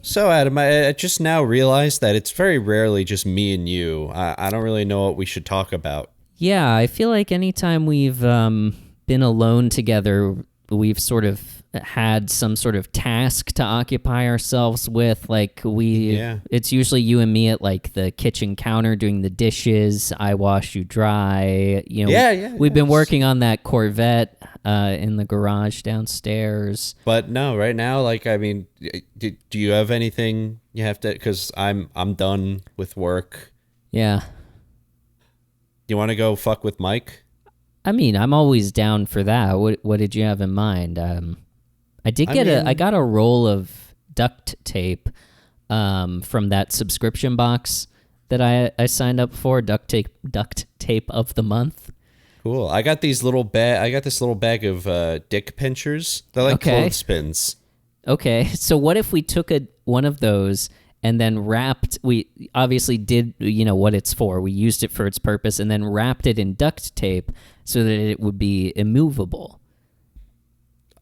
So, Adam, I just now realized that it's very rarely just me and you. I don't really know what we should talk about. Yeah, I feel like anytime we've been alone together, we've sort of had some sort of task to occupy ourselves with. Like it's usually you and me at like the kitchen counter doing the dishes. I wash, you dry. We've been working on that Corvette in the garage downstairs. But no, right now, like, I mean, do you have anything you have to? Because I'm done with work. Yeah. You want to go fuck with Mike? I mean, I'm always down for that. What did you have in mind? I got a roll of duct tape from that subscription box that I signed up for. Duct tape of the month. Cool. I got this little bag of dick pinchers. They're like clothespins. Okay. So what if we took one of those and then we obviously did, what it's for. We used it for its purpose and then wrapped it in duct tape so that it would be immovable.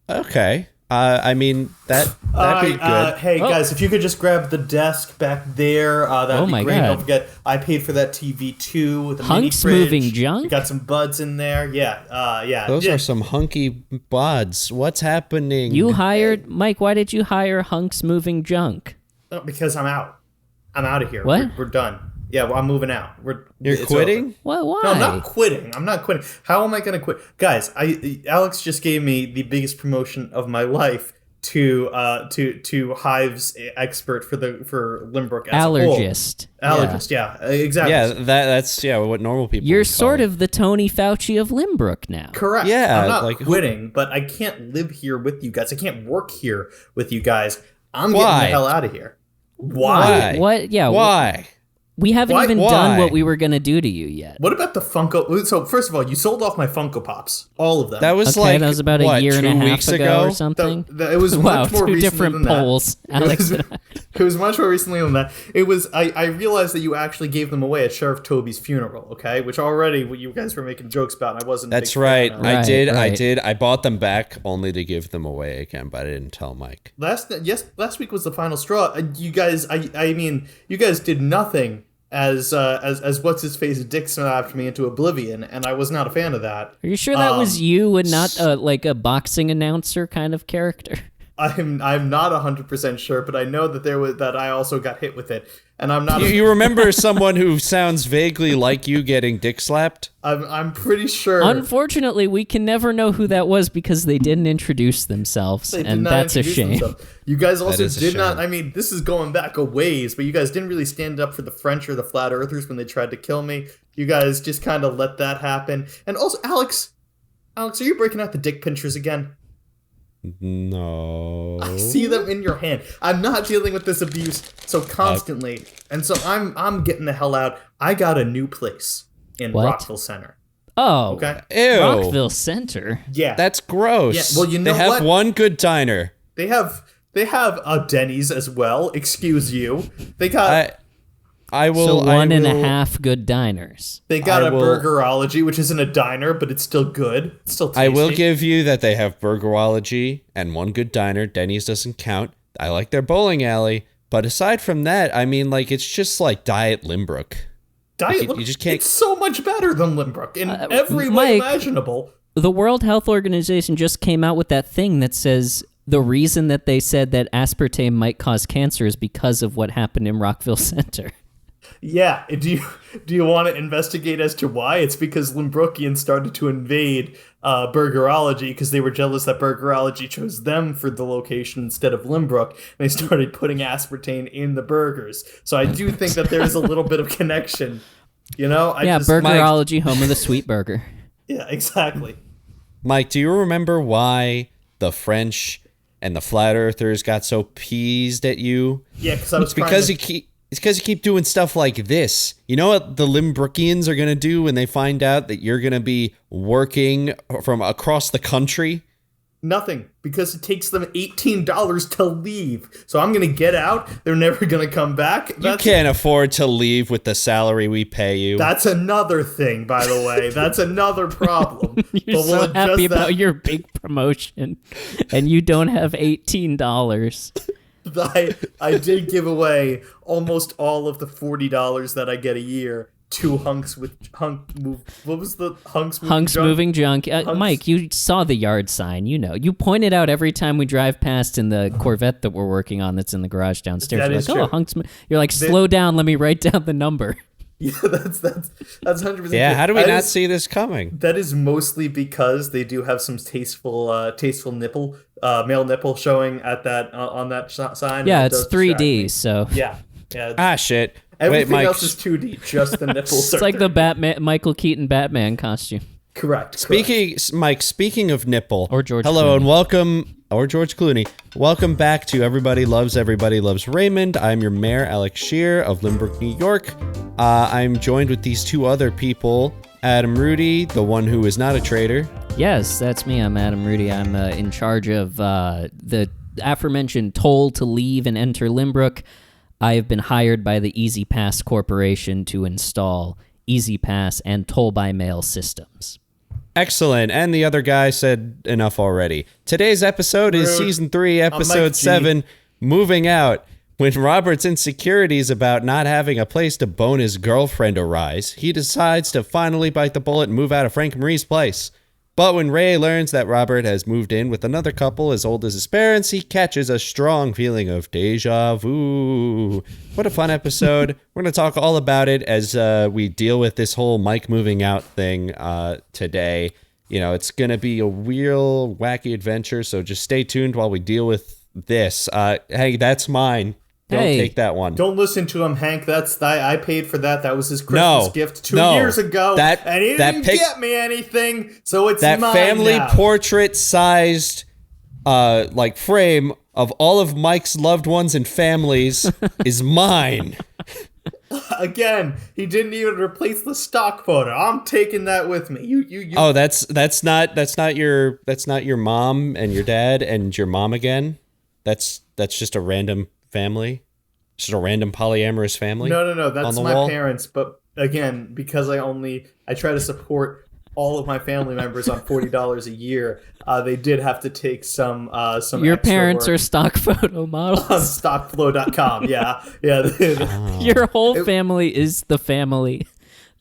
Okay. I mean, that'd be good. Hey, guys, if you could just grab the desk back there, that'd be great. God. Don't forget, I paid for that TV too. The Hunks mini fridge. moving junk? You got some buds in there. Yeah. Those are some hunky buds. What's happening? You hired... Mike, why did you hire Hunks moving junk? Because I'm out. I'm out of here. What? We're done. Yeah, well, I'm moving out. You're quitting? What? Why? No, I'm not quitting. How am I going to quit? Guys, Alex just gave me the biggest promotion of my life to Hive's expert for Limbrook as allergist. A whole. Allergist, yeah, exactly. Yeah, that's what normal people You're would sort call of the Tony Fauci of Limbrook now. Correct. Yeah, I'm not like, quitting, but I can't live here with you guys. I can't work here with you guys. I'm getting the hell out of here. Why? What? Yeah. Why? We haven't even done what we were going to do to you yet. What about the Funko? So, first of all, you sold off my Funko Pops. All of them. That was that was about a year and a half ago or something. It was much more two recently different than polls. That. It was much more recently than that. It was. I realized that you actually gave them away at Sheriff Toby's funeral, okay? Which already you guys were making jokes about, and I wasn't. That's right. I did. Right. I bought them back only to give them away again, but I didn't tell Mike. Last week was the final straw. You guys, I mean, you guys did nothing. As what's his face Dick slapped me into oblivion, and I was not a fan of that. Are you sure that was you and not like a boxing announcer kind of character? I'm not 100% sure, but I know that I also got hit with it, and I'm not. You remember someone who sounds vaguely like you getting dick slapped? I'm pretty sure. Unfortunately, we can never know who that was because they didn't introduce themselves, and that's a shame. You guys also did not. I mean, this is going back a ways, but you guys didn't really stand up for the French or the Flat Earthers when they tried to kill me. You guys just kind of let that happen. And also, Alex, are you breaking out the dick pinchers again? No. I see them in your hand. I'm not dealing with this abuse so constantly, and so I'm getting the hell out. I got a new place in Rockville Centre. Oh, okay. Ew. Rockville Centre. Yeah, that's gross. Yeah, well, you know they have one good diner. They have a Denny's as well. Excuse you. They got. So one and a half good diners. They got a Burgerology, which isn't a diner, but it's still good. It's still tasty. I will give you that they have Burgerology and one good diner. Denny's doesn't count. I like their bowling alley. But aside from that, I mean, like, it's just like Diet Limbrook. You just can't. It's so much better than Limbrook in every way imaginable. The World Health Organization just came out with that thing that says the reason that they said that aspartame might cause cancer is because of what happened in Rockville Centre. Yeah, do you want to investigate as to why? It's because Limbrookians started to invade Burgerology because they were jealous that Burgerology chose them for the location instead of Limbrook, and they started putting aspartame in the burgers. So I do think that there is a little bit of connection, you know? Burgerology, home of the sweet burger. Yeah, exactly. Mike, do you remember why the French and the Flat Earthers got so peeved at you? Yeah, because I was It's because you keep doing stuff like this. You know what the Limbrookians are going to do when they find out that you're going to be working from across the country? Nothing, because it takes them $18 to leave. So I'm going to get out. They're never going to come back. You can't afford to leave with the salary we pay you. That's another thing, by the way. That's another problem. You're so happy about your big promotion, and you don't have $18. I did give away almost all of the $40 that I get a year to Hunks with what was the Hunks moving junk? Mike, you saw the yard sign. You know, you pointed out every time we drive past in the Corvette that we're working on that's in the garage downstairs. That You're is like, true. oh, Hunks. You're like, slow down. Let me write down the number. Yeah, that's 100%. Yeah, how do we not see this coming? That is mostly because they do have some tasteful nipple, male nipple showing at that on that sign. Yeah, it's 3D, so yeah. Shit. Everything Wait, Mike. else is 2D. Just the nipples. it's like the Batman, Michael Keaton Batman costume. Correct. Mike, speaking of nipple. Or George Hello Clooney. and welcome, or George Clooney. Welcome back to Everybody Loves Raymond. I'm your mayor, Alex Shear of Lynbrook, New York. I'm joined with these two other people, Adam Rudy, the one who is not a traitor. Yes, that's me. I'm Adam Rudy. I'm in charge of the aforementioned toll to leave and enter Lynbrook. I have been hired by the Easy Pass Corporation to install Easy Pass and toll by mail systems. Excellent. And the other guy said enough already. Today's episode is Season 3, Episode 7, Moving Out. When Robert's insecurities about not having a place to bone his girlfriend arise, he decides to finally bite the bullet and move out of Frank Marie's place. But when Ray learns that Robert has moved in with another couple as old as his parents, he catches a strong feeling of deja vu. What a fun episode. We're going to talk all about it as we deal with this whole Mike moving out thing today. You know, it's going to be a real wacky adventure, so just stay tuned while we deal with this. Hey, that's mine. Don't take that one. Don't listen to him, Hank. I paid for that. That was his Christmas gift 2 years ago. And he didn't get me anything, so it's mine that family now. portrait-sized frame of all of Mike's loved ones and families is mine. Again, he didn't even replace the stock photo. I'm taking that with me. You. Oh, that's not your mom and your dad and your mom again. That's just a random family, just a random polyamorous family. No. That's my parents. But again, because I try to support all of my family members on $40 a year, they did have to take some. Your parents are stock photo models on stockflow.com. Yeah. Your whole family is the family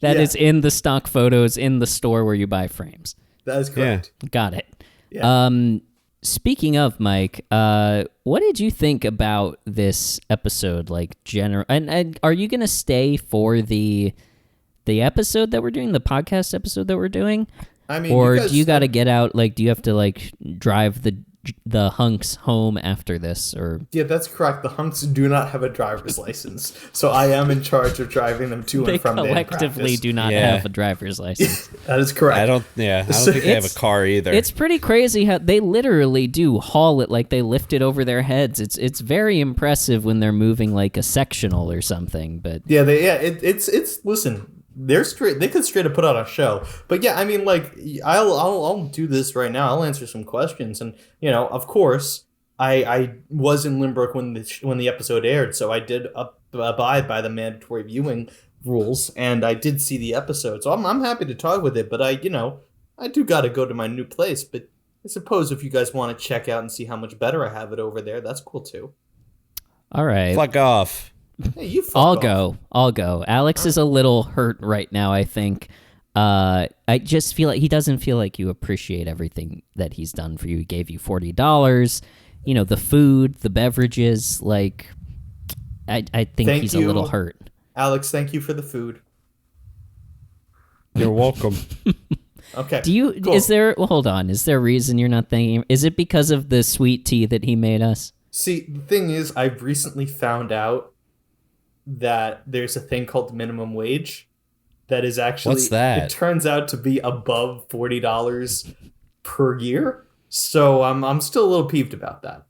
that is in the stock photos in the store where you buy frames. That is correct. Yeah. Got it. Yeah. Speaking of, Mike, what did you think about this episode? Like, and are you gonna stay for the episode that we're doing, the podcast episode that we're doing? I mean, or do you got to get out? Like, do you have to drive the hunks home after this? Or yeah, that's correct. The hunks do not have a driver's license, so I am in charge of driving them to and from. They collectively do not have a driver's license. That is correct. I don't think they have a car either. It's pretty crazy how they literally do haul it, like they lift it over their heads. It's very impressive when they're moving like a sectional or something. But it's listen. They could straight up put on a show. But yeah, I mean, I'll do this right now. I'll answer some questions, and of course, I was in Lynbrook when the episode aired, so I did abide by the mandatory viewing rules, and I did see the episode, so I'm happy to talk with it. But I do got to go to my new place. But I suppose if you guys want to check out and see how much better I have it over there, that's cool too. All right, fuck off. Hey, I'll go. Alex is a little hurt right now, I think. I just feel like he doesn't feel like you appreciate everything that he's done for you. He gave you $40, the food, the beverages. Like, I think he's a little hurt. Alex, thank you for the food. You're welcome. Okay. Cool. Hold on. Is there a reason you're not thanking him? Is it because of the sweet tea that he made us? See, the thing is, I've recently found out that there's a thing called minimum wage that is actually... What's that? It turns out to be above $40 per year. So I'm still a little peeved about that.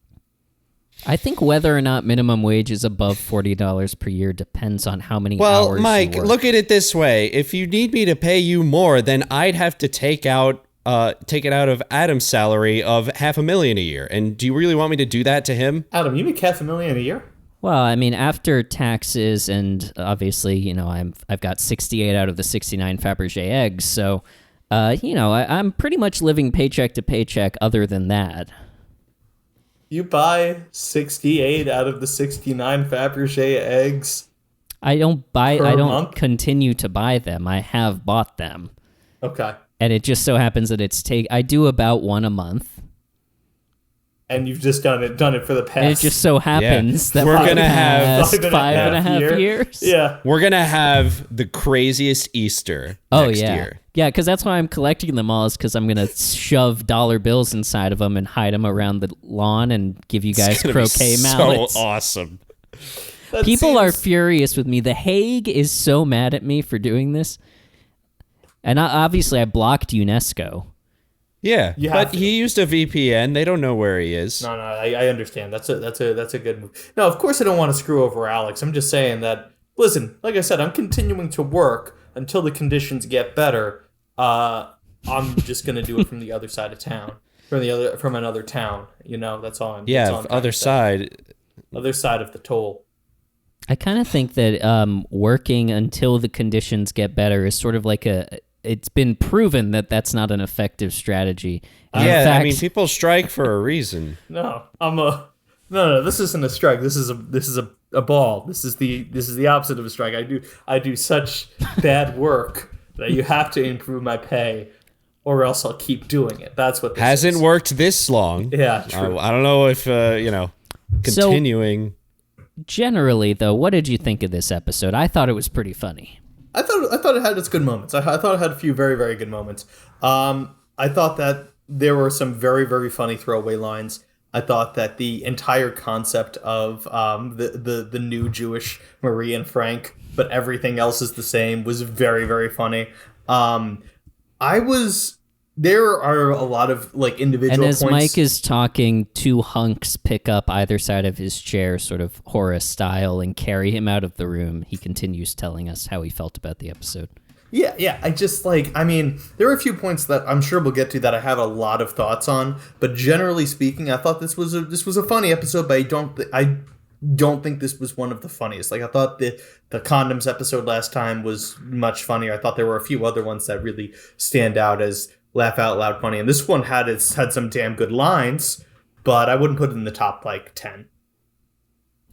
I think whether or not minimum wage is above $40 per year depends on how many hours you work. Well, Mike, look at it this way. If you need me to pay you more, then I'd have to take it out of Adam's salary of $500,000 a year. And do you really want me to do that to him? Adam, you make $500,000 a year? Well, I mean, after taxes and obviously, I've got 68 out of the 69 Fabergé eggs. So, I'm pretty much living paycheck to paycheck other than that. You buy 68 out of the 69 Fabergé eggs. I don't month? continue to buy them. I have bought them. Okay. And it just so happens that I do about one a month. And you've just done it for the past. And it just so happens that we're gonna have 5.5 years. Yeah. We're going to have the craziest Easter next year. Yeah, because that's why I'm collecting them all, is because I'm going to shove dollar bills inside of them and hide them around the lawn and give you guys croquet mallets. So awesome. People are furious with me. The Hague is so mad at me for doing this. And obviously I blocked UNESCO. Yeah, but he used a VPN. They don't know where he is. No, I understand. That's a good move. No, of course I don't want to screw over Alex. I'm just saying that, listen, like I said, I'm continuing to work until the conditions get better. I'm just going to do it from the other side of town. From another town. That's all I'm other side. Other side of the toll. I kind of think that working until the conditions get better is sort of like it's been proven that that's not an effective strategy. And people strike for a reason. No, no. This isn't a strike. This is a ball. This is the opposite of a strike. I do such bad work that you have to improve my pay, or else I'll keep doing it. That's what this hasn't is. Worked this long. Yeah, true. I don't know if continuing. So, generally, though, what did you think of this episode? I thought it was pretty funny. I thought it had its good moments. I thought it had a few very, very good moments. I thought that there were some very, very funny throwaway lines. I thought that the entire concept of the new Jewish Marie and Frank, but everything else is the same, was very, very funny. There are a lot of individual and as points. Mike is talking, two hunks pick up either side of his chair, sort of Horace style, and carry him out of the room. He continues telling us how he felt about the episode. Yeah. I just there are a few points that I'm sure we'll get to that I have a lot of thoughts on. But generally speaking, I thought this was a funny episode. But I don't think this was one of the funniest. I thought the condoms episode last time was much funnier. I thought there were a few other ones that really stand out as laugh out loud funny, and this one had some damn good lines, but I wouldn't put it in the top 10.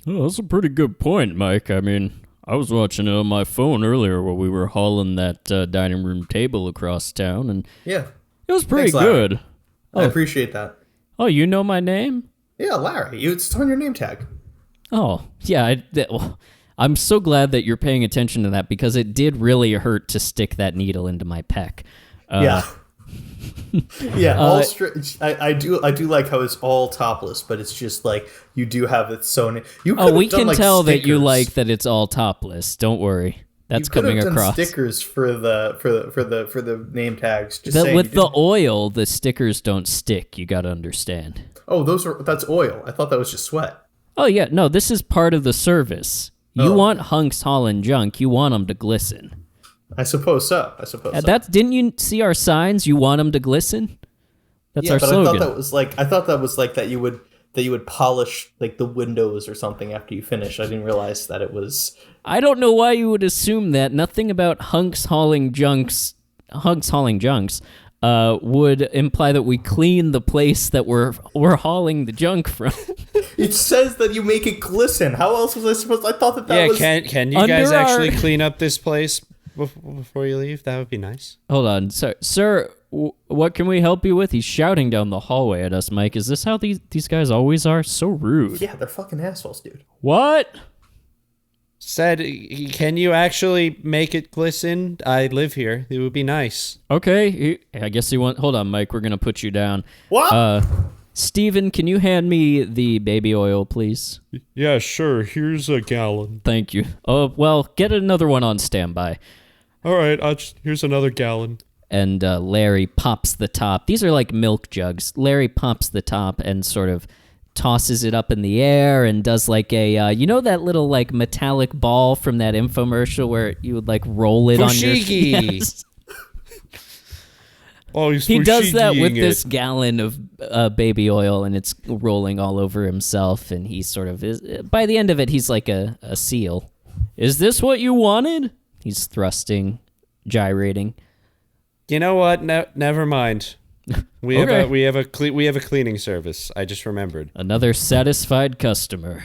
Oh, that's a pretty good point, Mike. I mean, I was watching it on my phone earlier while we were hauling that dining room table across town, and yeah, it was pretty Thanks, good. I appreciate that. Oh, you know my name? Yeah, Larry. It's on your name tag. Oh, yeah. I'm so glad that you're paying attention to that, because it did really hurt to stick that needle into my pec. Yeah. Yeah, I do like how it's all topless, but it's just you do have it sewn in. We can tell stickers. That you like that it's all topless. Don't worry, that's coming across. Stickers for the name tags. With the oil, the stickers don't stick. You got to understand. Oh, that's oil. I thought that was just sweat. Oh yeah, no, this is part of the service. You want hunks hauling junk. You want them to glisten. I suppose so. Didn't you see our signs? You want them to glisten? That's our slogan. I thought that was that you would polish the windows or something after you finish. I didn't realize that it was. I don't know why you would assume that. Nothing about hunks hauling junks would imply that we clean the place that we're hauling the junk from. It says that you make it glisten. How else was I supposed? I thought that was. Yeah, can you guys actually clean up this place before you leave? That would be nice. Hold on, sir. What can we help you with? He's shouting down the hallway at us, Mike. Is this how these guys always are? So rude. Yeah, they're fucking assholes, dude. What? Said, can you actually make it glisten? I live here. It would be nice. Okay. I guess you want... Hold on, Mike. We're going to put you down. What? Steven, can you hand me the baby oil, please? Yeah, sure. Here's a gallon. Thank you. Oh, well, get another one on standby. All right. Here's another gallon. And Larry pops the top. These are like milk jugs. Larry pops the top and sort of tosses it up in the air and does that little metallic ball from that infomercial where you would roll it on your... Yes. Oh, he does that with this gallon of baby oil, and it's rolling all over himself, and he sort of is... By the end of it, he's like a seal. Is this what you wanted? He's thrusting, gyrating. You know what? No, never mind. We have a cleaning service. I just remembered. Another satisfied customer.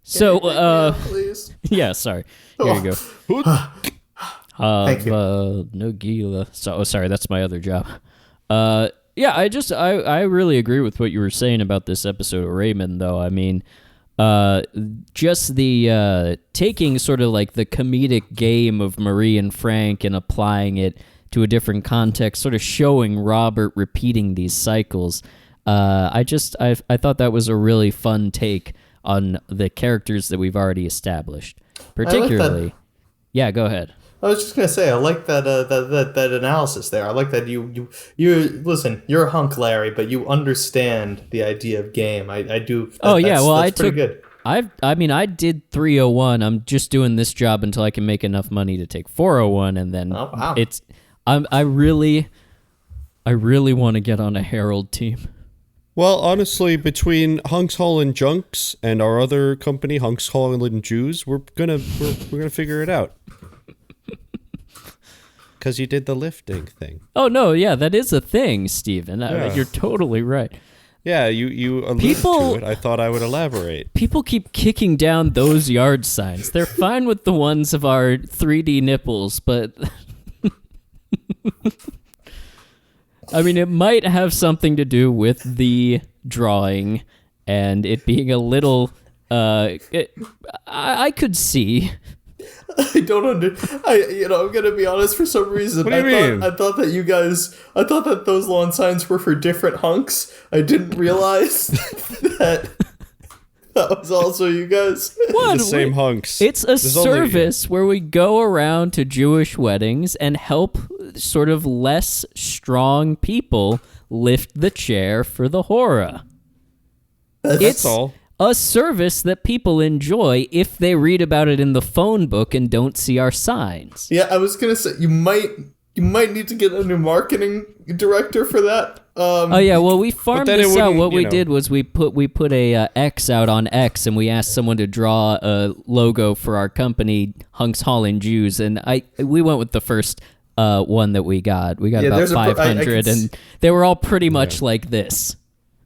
So, please. Yeah, sorry. Here you go. Thank you. Nagila. So, sorry, that's my other job. Yeah, I really agree with what you were saying about this episode of Raymond, though. I mean, just the taking sort of like the comedic game of Marie and Frank and applying it to a different context, sort of showing Robert repeating these cycles. I thought that was a really fun take on the characters that we've already established. Particularly, yeah, go ahead. I was just gonna say, I like that analysis there. I like that you listen. You're a hunk, Larry, but you understand the idea of game. I do. That's pretty good. I did 301. I'm just doing this job until I can make enough money to take 401, and then I really want to get on a Herald team. Well, honestly, between Hunks Hall and Junks and our other company, Hunks Hall and Jews, we're gonna figure it out. Because you did the lifting thing. Oh no, yeah, that is a thing, Steven. Yeah. You're totally right. Yeah, you alluded to it. I thought I would elaborate. People keep kicking down those yard signs. They're fine with the ones of our 3D nipples, but I mean, it might have something to do with the drawing and it being a little. I could see. I don't I'm gonna be honest. For some reason, what do you mean? I thought that those lawn signs were for different hunks. I didn't realize that was also you guys. What? The same hunks. It's a service where we go around to Jewish weddings and help sort of less strong people lift the chair for the hora. That's all. A service that people enjoy if they read about it in the phone book and don't see our signs. Yeah, I was gonna say you might need to get a new marketing director for that. Well, we farmed this out. What we did was we put a X out on X, and we asked someone to draw a logo for our company, Hunks Hall and Jews, and we went with the first one that we got. We got about 500, and they were all pretty much like this.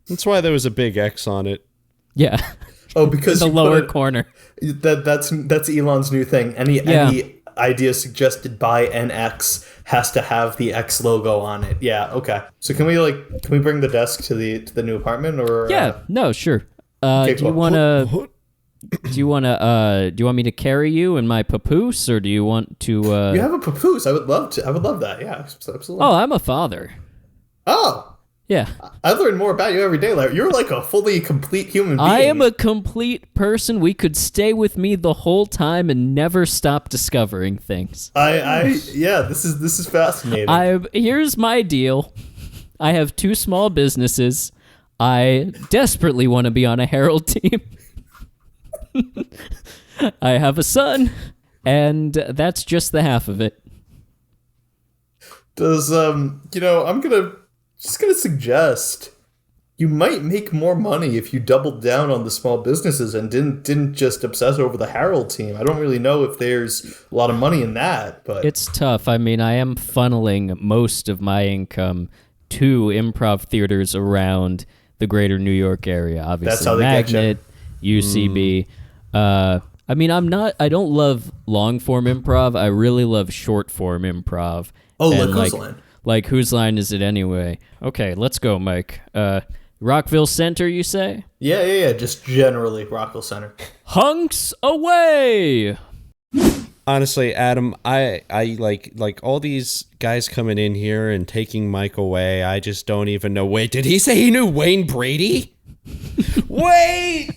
That's why there was a big X on it. Yeah. Oh, because the lower corner. That's Elon's new thing. Any idea suggested by an X has to have the X logo on it. Yeah. Okay. So can we bring the desk to the new apartment or? Yeah. No. Sure. Do you want me to carry you in my papoose, or do you want to? You have a papoose. I would love that. Yeah. Absolutely. Oh, I'm a father. Oh. Yeah. I learn more about you every day, Larry. You're like a fully complete human being. I am a complete person. We could stay with me the whole time and never stop discovering things. This is fascinating. Here's my deal. I have 2 small businesses. I desperately want to be on a Herald team. I have a son, and that's just the half of it. Does I'm gonna suggest you might make more money if you doubled down on the small businesses and didn't just obsess over the Herald team. I don't really know if there's a lot of money in that, but it's tough. I mean, I am funneling most of my income to improv theaters around the greater New York area. Obviously, that's how they Magnet, UCB. I mean, I don't love long form improv. I really love short form improv. Oh, Whose Line? Like, whose line is it anyway? Okay, let's go, Mike. Rockville Centre, you say? Yeah. Just generally Rockville Centre. Hunks away! Honestly, Adam, I like all these guys coming in here and taking Mike away. I just don't even know. Wait, did he say he knew Wayne Brady? Wait!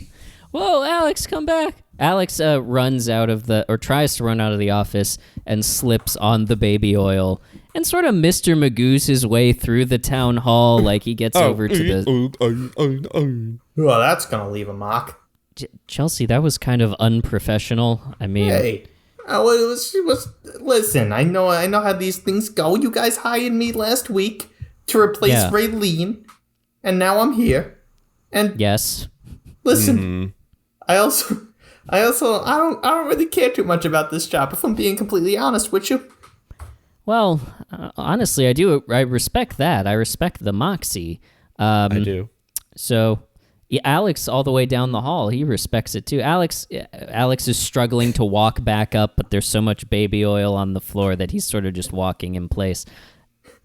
Whoa, Alex, come back. Alex tries to run out of the office and slips on the baby oil and sort of Mr. Magoo's his way through the town hall like he gets over to the... Well, that's going to leave a mark. Chelsea, that was kind of unprofessional. I mean... Hey, listen, I know how these things go. You guys hired me last week to replace Raylene, and now I'm here. And yes. Listen, I don't really care too much about this job, if I'm being completely honest with you. Well, honestly, I do. I respect that. I respect the moxie. I do. So, yeah, Alex, all the way down the hall, he respects it too. Alex is struggling to walk back up, but there's so much baby oil on the floor that he's sort of just walking in place.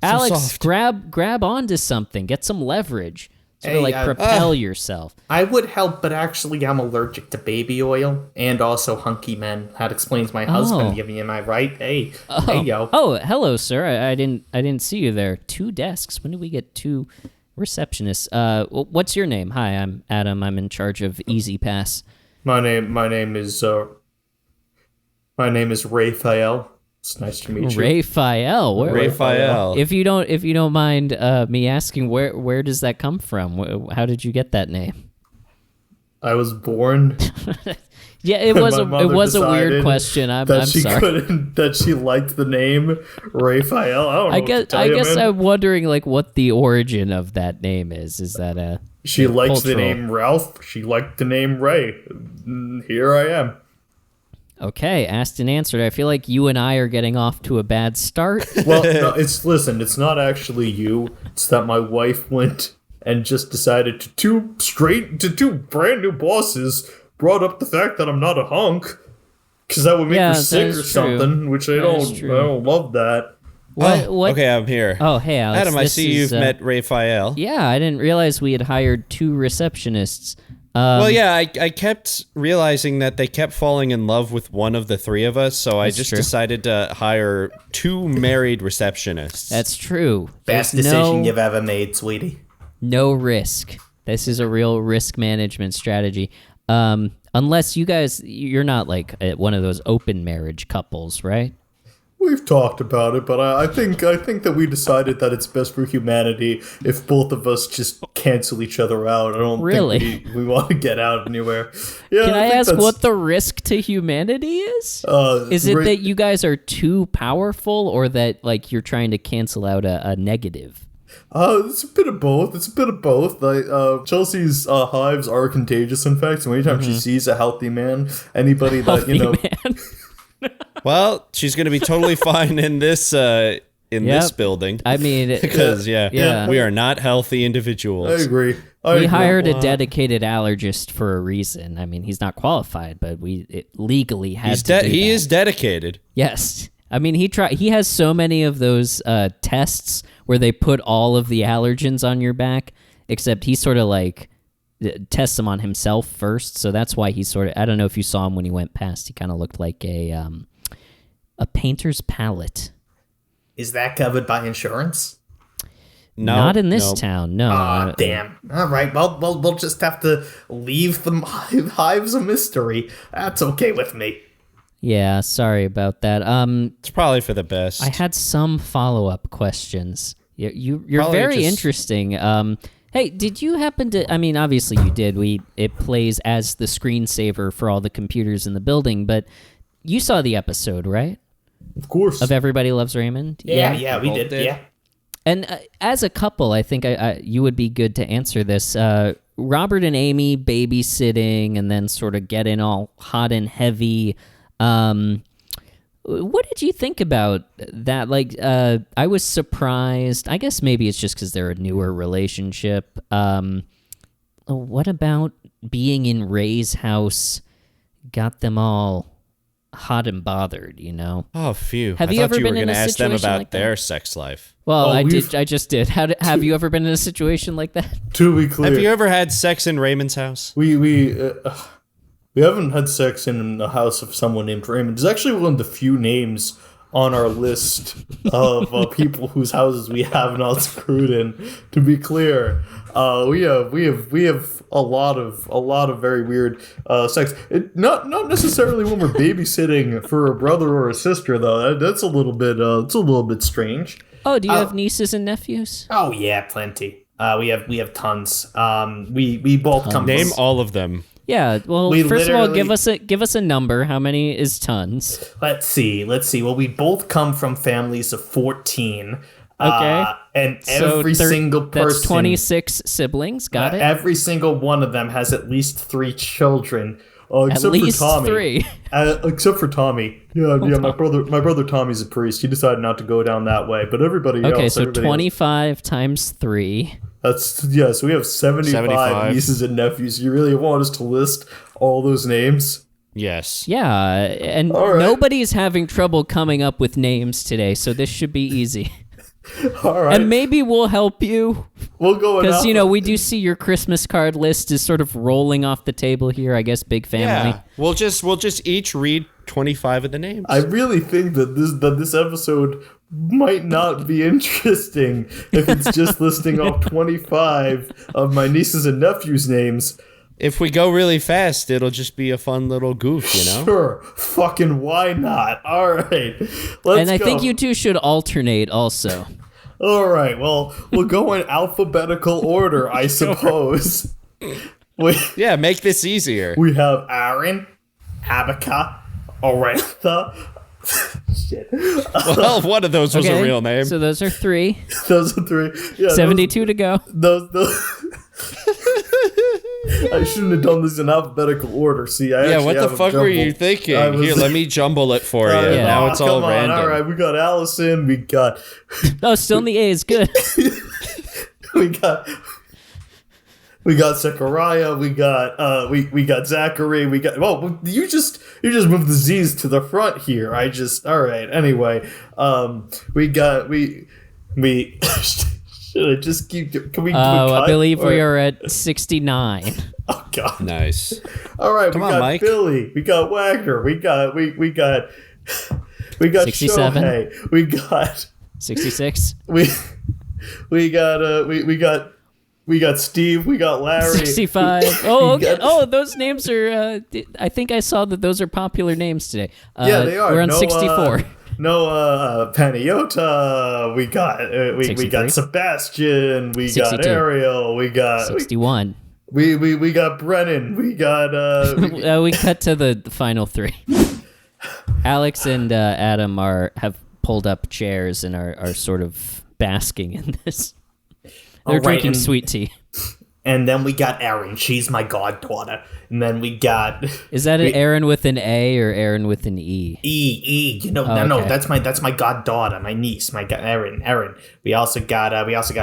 Alex, soft. grab onto something, get some leverage, sort of propel yourself. I would help, but actually I'm allergic to baby oil and also hunky men. That explains my husband giving me my right. Hey yo. Oh, hello, sir. I didn't see you there. 2 desks. When did we get 2 receptionists? What's your name? Hi, I'm Adam. I'm in charge of Easy Pass. My name is Raphael. It's nice to meet you. Raphael. Raphael. If you don't mind me asking, where does that come from? How did you get that name? I was born. Yeah, it was a weird question. I'm sorry. That she liked the name Raphael. I don't know. I guess I'm wondering what the origin of that name is. Is that she likes cultural? The name Ralph. She liked the name Ray. Here I am. Okay, asked and answered. I feel like you and I are getting off to a bad start. Well, no, it's not actually you. It's that my wife went and just decided to two brand new bosses brought up the fact that I'm not a hunk because that would make her sick or something, which I don't love that. What? Okay, I'm here. Oh, hey, Alex. Adam, I see you've met Raphael. Yeah, I didn't realize we had hired 2 receptionists. Well, yeah, I kept realizing that they kept falling in love with one of the 3 of us, so I just decided to hire 2 married receptionists. That's true. Best decision you've ever made, sweetie. No risk. This is a real risk management strategy. Unless you're not one of those open marriage couples, right? We've talked about it, but I think that we decided that it's best for humanity if both of us just cancel each other out. I don't think we want to get out anywhere. Yeah, Can I ask what the risk to humanity is? Is it that you guys are too powerful, or that you're trying to cancel out a negative? It's a bit of both. Chelsea's hives are contagious, in fact. So anytime she sees a healthy man, anybody that Man. Well, she's going to be totally fine in this this building. I mean, because we are not healthy individuals. I agree. We hired a dedicated allergist for a reason. I mean, he's not qualified, but we legally had to do that. He is dedicated. Yes. I mean, he has so many of those tests where they put all of the allergens on your back, except he sort of tests them on himself first. So that's why he I don't know if you saw him when he went past. He kind of looked like a painter's palette. Is that covered by insurance? No, not in this town. No. Oh, damn. All right. Well, we'll just have to leave the hives a mystery. That's okay with me. Yeah, sorry about that. It's probably for the best. I had some follow-up questions. You're very interesting. Hey, did you happen to? I mean, obviously you did. It plays as the screensaver for all the computers in the building, but you saw the episode, right? Of course. Of Everybody Loves Raymond. Yeah, we did. Yeah. And as a couple, I think you would be good to answer this. Robert and Amy babysitting, and then sort of getting all hot and heavy. What did you think about that? I was surprised. I guess maybe it's just because they're a newer relationship. What about being in Ray's house got them all hot and bothered, Oh, phew. Have I you thought ever you been were in going to a ask them situation about like their that? sex life. Well, I just did. Have you ever been in a situation like that? To be clear. Have you ever had sex in Raymond's house? We haven't had sex in the house of someone named Raymond. It's actually one of the few names on our list of people whose houses we have not screwed in. To be clear, we have a lot of very weird sex. Not necessarily when we're babysitting for a brother or a sister though. That's a little bit strange. Oh, do you have nieces and nephews? Oh yeah, plenty. We have tons. We both come. Name all of them. Yeah, well, first of all, give us a number. How many is tons? Let's see. Well, we both come from families of 14. Okay. And every single person... That's 26 siblings. Got it. Every single one of them has at least 3 children. At least for Tommy. 3. Except for Tommy. Yeah. My brother Tommy's a priest. He decided not to go down that way. But everybody else. Okay, so 25 times 3. So we have 75 nieces and nephews. You really want us to list all those names? Yes. Yeah, and nobody's having trouble coming up with names today, so this should be easy. All right. And maybe we'll help you. We'll go because we do see your Christmas card list is sort of rolling off the table here. I guess big family. Yeah. We'll just each read 25 of the names. I really think that this episode might not be interesting if it's just listing off 25 of my nieces and nephews' names. If we go really fast, it'll just be a fun little goof, Sure. Fucking why not? All right. Let's go. And I think you two should alternate also. All right. Well, we'll go in alphabetical order, I suppose. Yeah, make this easier. We have Aaron, Abaca, Orantha. Shit. Well, one of those was a real name. So those are 3. Those are 3. Yeah, 72 to go. Those I shouldn't have done this in alphabetical order. See, what the fuck were you thinking? Here, let me jumble it for you. Now it's all random. All right, we got Allison. We got. Oh, still in the A's. Good. We got Zechariah. We got we got Zachary. We got. Well, you just moved the Z's to the front here. All right. Anyway, we. Should I just keep? Can we? I believe we are at 69. Oh God! Nice. All right, Come we on, got Mike. Billy. We got Wagner. We got 67. Shohei. We got 66. We got Steve. We got Larry. 65. Oh, okay. Oh, those names are. I think I saw that those are popular names today. Yeah, they are. We're on 64. Paniota. We got Sebastian. We 62. got Ariel. We got 61. We got Brennan. We got we cut to the final 3. Alex and Adam have pulled up chairs and are sort of basking in this. They're drinking sweet tea. And then we got Erin. She's my goddaughter. And then we got. Is that an Erin with an A or Erin with an E? E. No. That's my goddaughter, my niece, Erin. We also got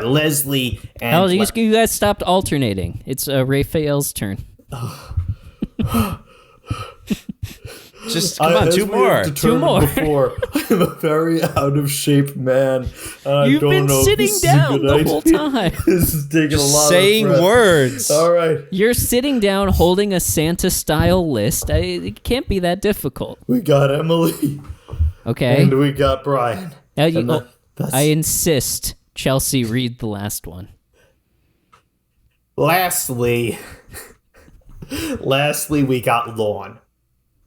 Leslie. And you guys stopped alternating. It's Raphael's turn. Just come on, 2 more. 2 more. Before, I'm a very out of shape man. You've been sitting down the whole time. This is taking a lot saying of breath. words. All right. You're sitting down holding a Santa-style list. It can't be that difficult. We got Emily. Okay. And we got Brian. I insist Chelsea read the last one. Lastly, we got Lorne.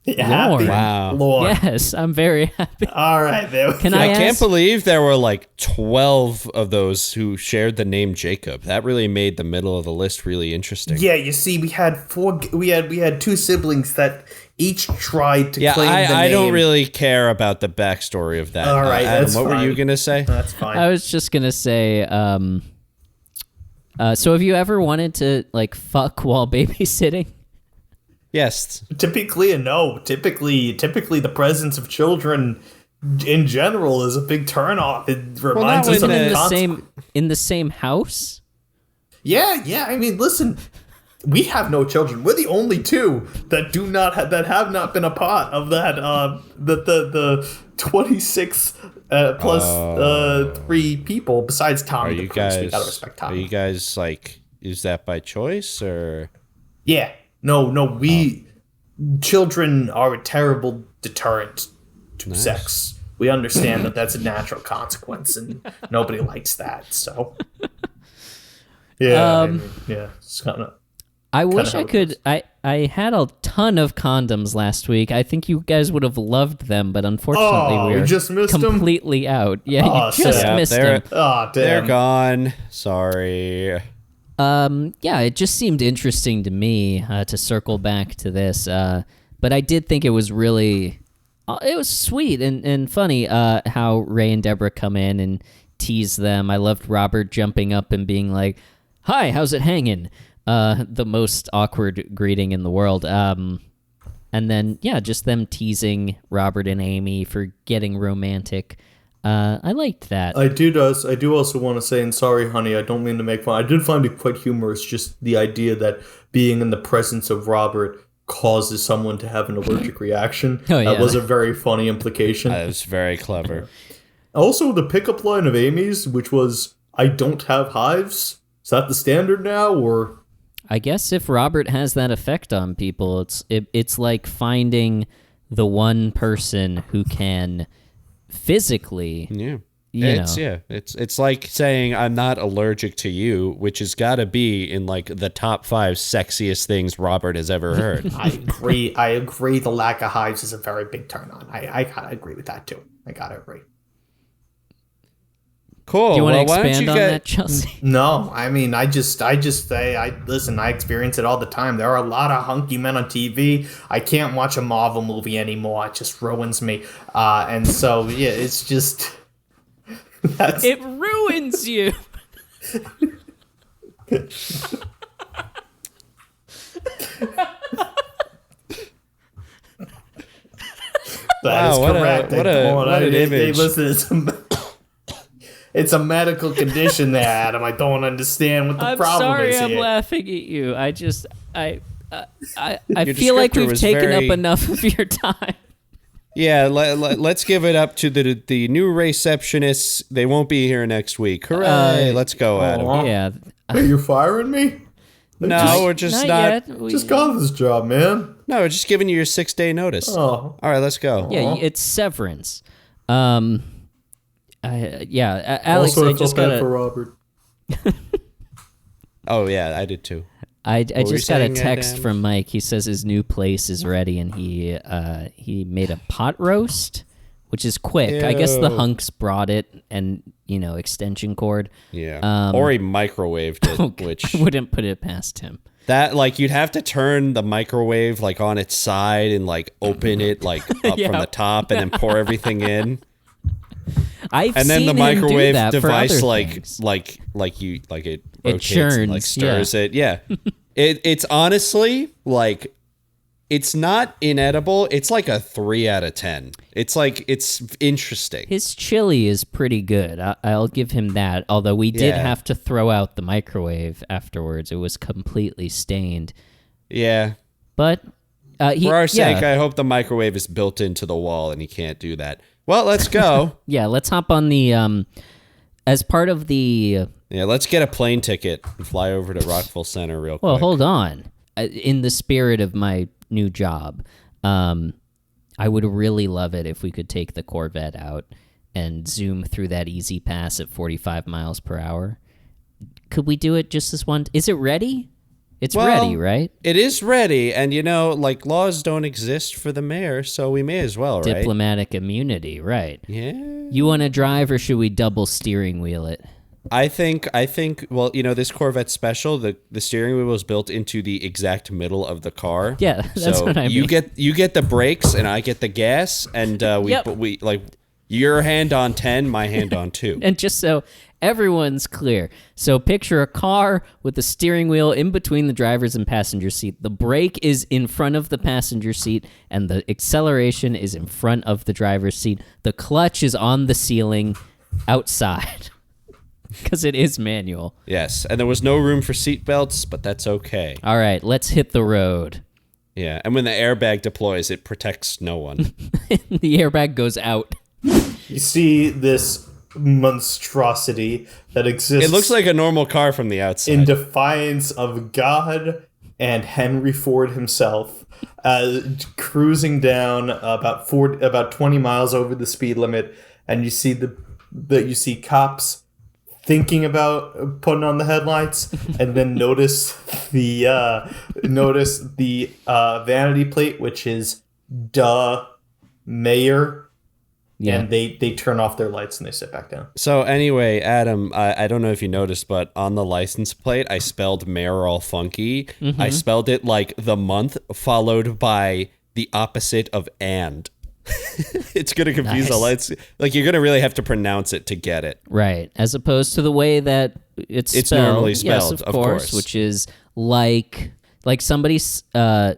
Lorne. Wow. Lorne. Yes, I'm very happy. All right, there we Can go. I can't believe there were like 12 of those who shared the name Jacob. That really made the middle of the list really interesting. Yeah, you see, we had 2 siblings that each tried to claim the name. I don't really care about the backstory of that. All right, Adam, that's what fine. were you gonna say? That's fine. I was just gonna say, so have you ever wanted to like fuck while babysitting? Yes. Typically, a no. Typically, the presence of children in general is a big turnoff. It reminds us of in the same house. Yeah. I mean, listen, we have no children. We're the only 2 that that have not been a part of that. The 26 plus 3 people besides Tommy. We gotta respect Tommy. Are you guys like? Is that by choice or? Yeah. No, children are a terrible deterrent to sex. We understand that that's a natural consequence, and nobody likes that. So, yeah, it's kind of. I wish I could. I had a ton of condoms last week. I think you guys would have loved them, but unfortunately, we just missed completely out. Yeah, you just missed them. Oh, damn. They're gone. Sorry. Yeah, it just seemed interesting to me to circle back to this. But I did think it was really, it was sweet and funny how Ray and Deborah come in and tease them. I loved Robert jumping up and being like, "Hi, how's it hanging?" The most awkward greeting in the world. And then, just them teasing Robert and Amy for getting romantic. I liked that. I do also want to say, and sorry, honey, I don't mean to make fun. I did find it quite humorous, just the idea that being in the presence of Robert causes someone to have an allergic reaction. That was a very funny implication. That was very clever. Also, the pickup line of Amy's, which was, I don't have hives. Is that the standard now, or? I guess if Robert has that effect on people, it's like finding the one person who can physically, it's like saying I'm not allergic to you, which has got to be in like the top 5 sexiest things Robert has ever heard. I agree. The lack of hives is a very big turn on. I gotta agree with that too. I gotta agree. Cool. Do you want to expand on that, Chelsea? No, I mean, I just say, listen, I experience it all the time. There are a lot of hunky men on TV. I can't watch a Marvel movie anymore. It just ruins me. And so, yeah, it's just... It ruins you. That is correct. What an image. Listen, it's a medical condition there, Adam. I don't understand what the problem is here. I'm laughing at you. I feel like we've taken up enough of your time. Yeah, let's give it up to the new receptionists. They won't be here next week. Hooray! Let's go, Adam. Yeah. Are you firing me? No, we're just not. Just got this job, man. No, we're just giving you your 6-day notice. Oh. All right, let's go. Yeah, it's severance. Alex, also, I just got for Robert. Oh yeah, I did too. I just got a text from Mike. He says his new place is ready, and he made a pot roast, which is quick. Ew. I guess the hunks brought it, and extension cord. Yeah, or he microwaved it, which I wouldn't put it past him. That you'd have to turn the microwave on its side and open it up from the top and then pour everything in. And then the microwave device it rotates churns, and stirs it. Yeah. It's honestly it's not inedible. It's like a 3 out of 10. It's it's interesting. His chili is pretty good. I'll give him that. Although we did have to throw out the microwave afterwards. It was completely stained. Yeah. But for our sake, I hope the microwave is built into the wall and he can't do that. Well, let's go. Yeah, let's hop on the as part of the let's get a plane ticket and fly over to Rockville Centre real quick. Well, hold on. In the spirit of my new job, I would really love it if we could take the Corvette out and zoom through that easy pass at 45 miles per hour. Could we do it just this one? Is it ready? It's ready, right? It is ready, and laws don't exist for the mayor, so we may as well, right? Diplomatic immunity, right? Yeah. You want to drive, or should we double steering wheel it? I think. Well, this Corvette special, the steering wheel was built into the exact middle of the car. Yeah, that's what I mean. You get the brakes, and I get the gas, and we your hand on 10, my hand on 2. And just so everyone's clear, so picture a car with the steering wheel in between the driver's and passenger seat. The brake is in front of the passenger seat, and the acceleration is in front of the driver's seat. The clutch is on the ceiling outside because it is manual. Yes, and there was no room for seat belts, but that's okay. All right, let's hit the road. Yeah, and when the airbag deploys, it protects no one. The airbag goes out. You see this monstrosity that exists. It looks like a normal car from the outside. In defiance of God and Henry Ford himself, cruising down about 20 miles over the speed limit, and you see cops thinking about putting on the headlights, and then notice the vanity plate, which is "Duh, Mayor." Yeah. And they turn off their lights and they sit back down. So anyway, Adam, I don't know if you noticed, but on the license plate, I spelled mayor all funky. Mm-hmm. I spelled it like the month followed by the opposite of and. It's going to confuse the lights. You're going to really have to pronounce it to get it. Right. As opposed to the way that it's normally spelled, yes, of course, which is like like somebody's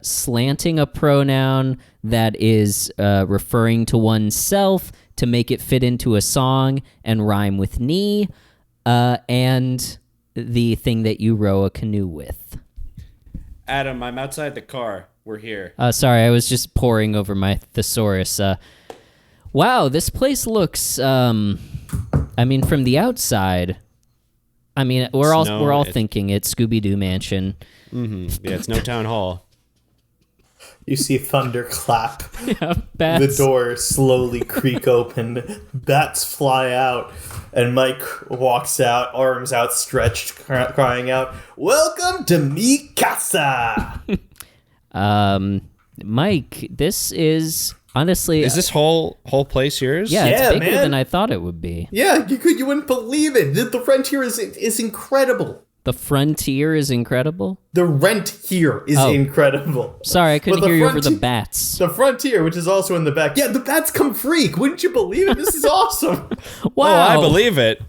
slanting a pronoun that is referring to oneself to make it fit into a song and rhyme with knee, and the thing that you row a canoe with. Adam, I'm outside the car. We're here. Sorry, I was just poring over my thesaurus. Wow, this place looks. From the outside, we're all thinking it's Scooby-Doo Mansion. Mm-hmm. Yeah, it's no town hall. You see thunder clap. Yeah, bats. The door slowly creak open. Bats fly out, and Mike walks out, arms outstretched, crying out, "Welcome to mi casa!" Mike, this is honestly. Is this whole place yours? Yeah, it's bigger man. than I thought it would be. Yeah, you wouldn't believe it. The rent here is incredible. The frontier is incredible. The rent here is incredible. Sorry, I couldn't hear you over the bats. The frontier, which is also in the back. Yeah, the bats come free. Wouldn't you believe it? This is awesome. Wow, Oh, I believe it.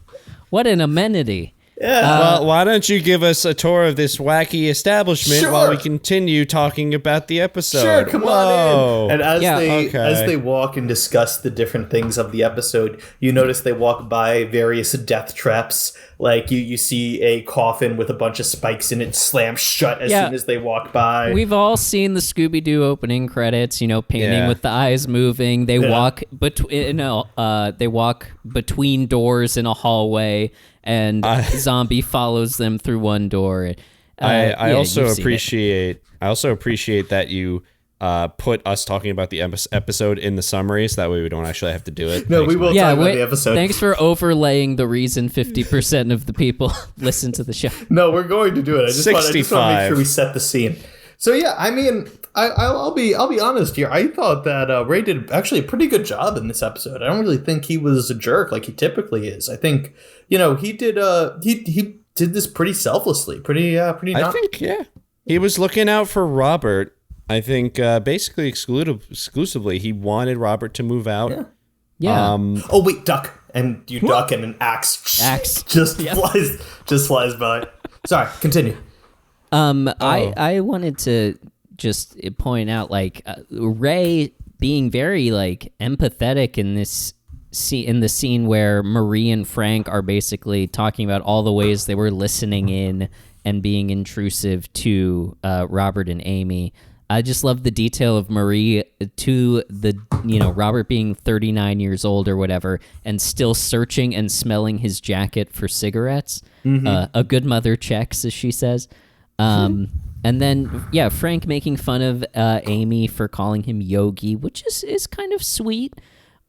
What an amenity. Yeah. Well, why don't you give us a tour of this wacky establishment while we continue talking about the episode? Sure, come on in. And as they walk and discuss the different things of the episode, you notice they walk by various death traps. Like you see a coffin with a bunch of spikes in it slam shut as soon as they walk by. We've all seen the Scooby-Doo opening credits, painting with the eyes moving. They walk they walk between doors in a hallway, and zombie follows them through one door. I also appreciate that you put us talking about the episode in the summary, so that way we don't actually have to do it. No, we will talk about the episode. Thanks for overlaying the reason 50% of the people listen to the show. No, we're going to do it. I just want to make sure we set the scene. So yeah, I'll be honest here. I thought that Ray did actually a pretty good job in this episode. I don't really think he was a jerk like he typically is. I think he did he did this pretty selflessly, pretty. I think he was looking out for Robert. I think basically exclusively he wanted Robert to move out. Yeah. Oh wait, duck, and you duck, and an axe just flies by. Sorry, continue. I wanted to just point out Ray being very empathetic in this in the scene where Marie and Frank are basically talking about all the ways they were listening in and being intrusive to Robert and Amy. I just love the detail of Marie to the, Robert being 39 years old or whatever, and still searching and smelling his jacket for cigarettes. Mm-hmm. A good mother checks, as she says. And then, Frank making fun of Amy for calling him Yogi, which is kind of sweet.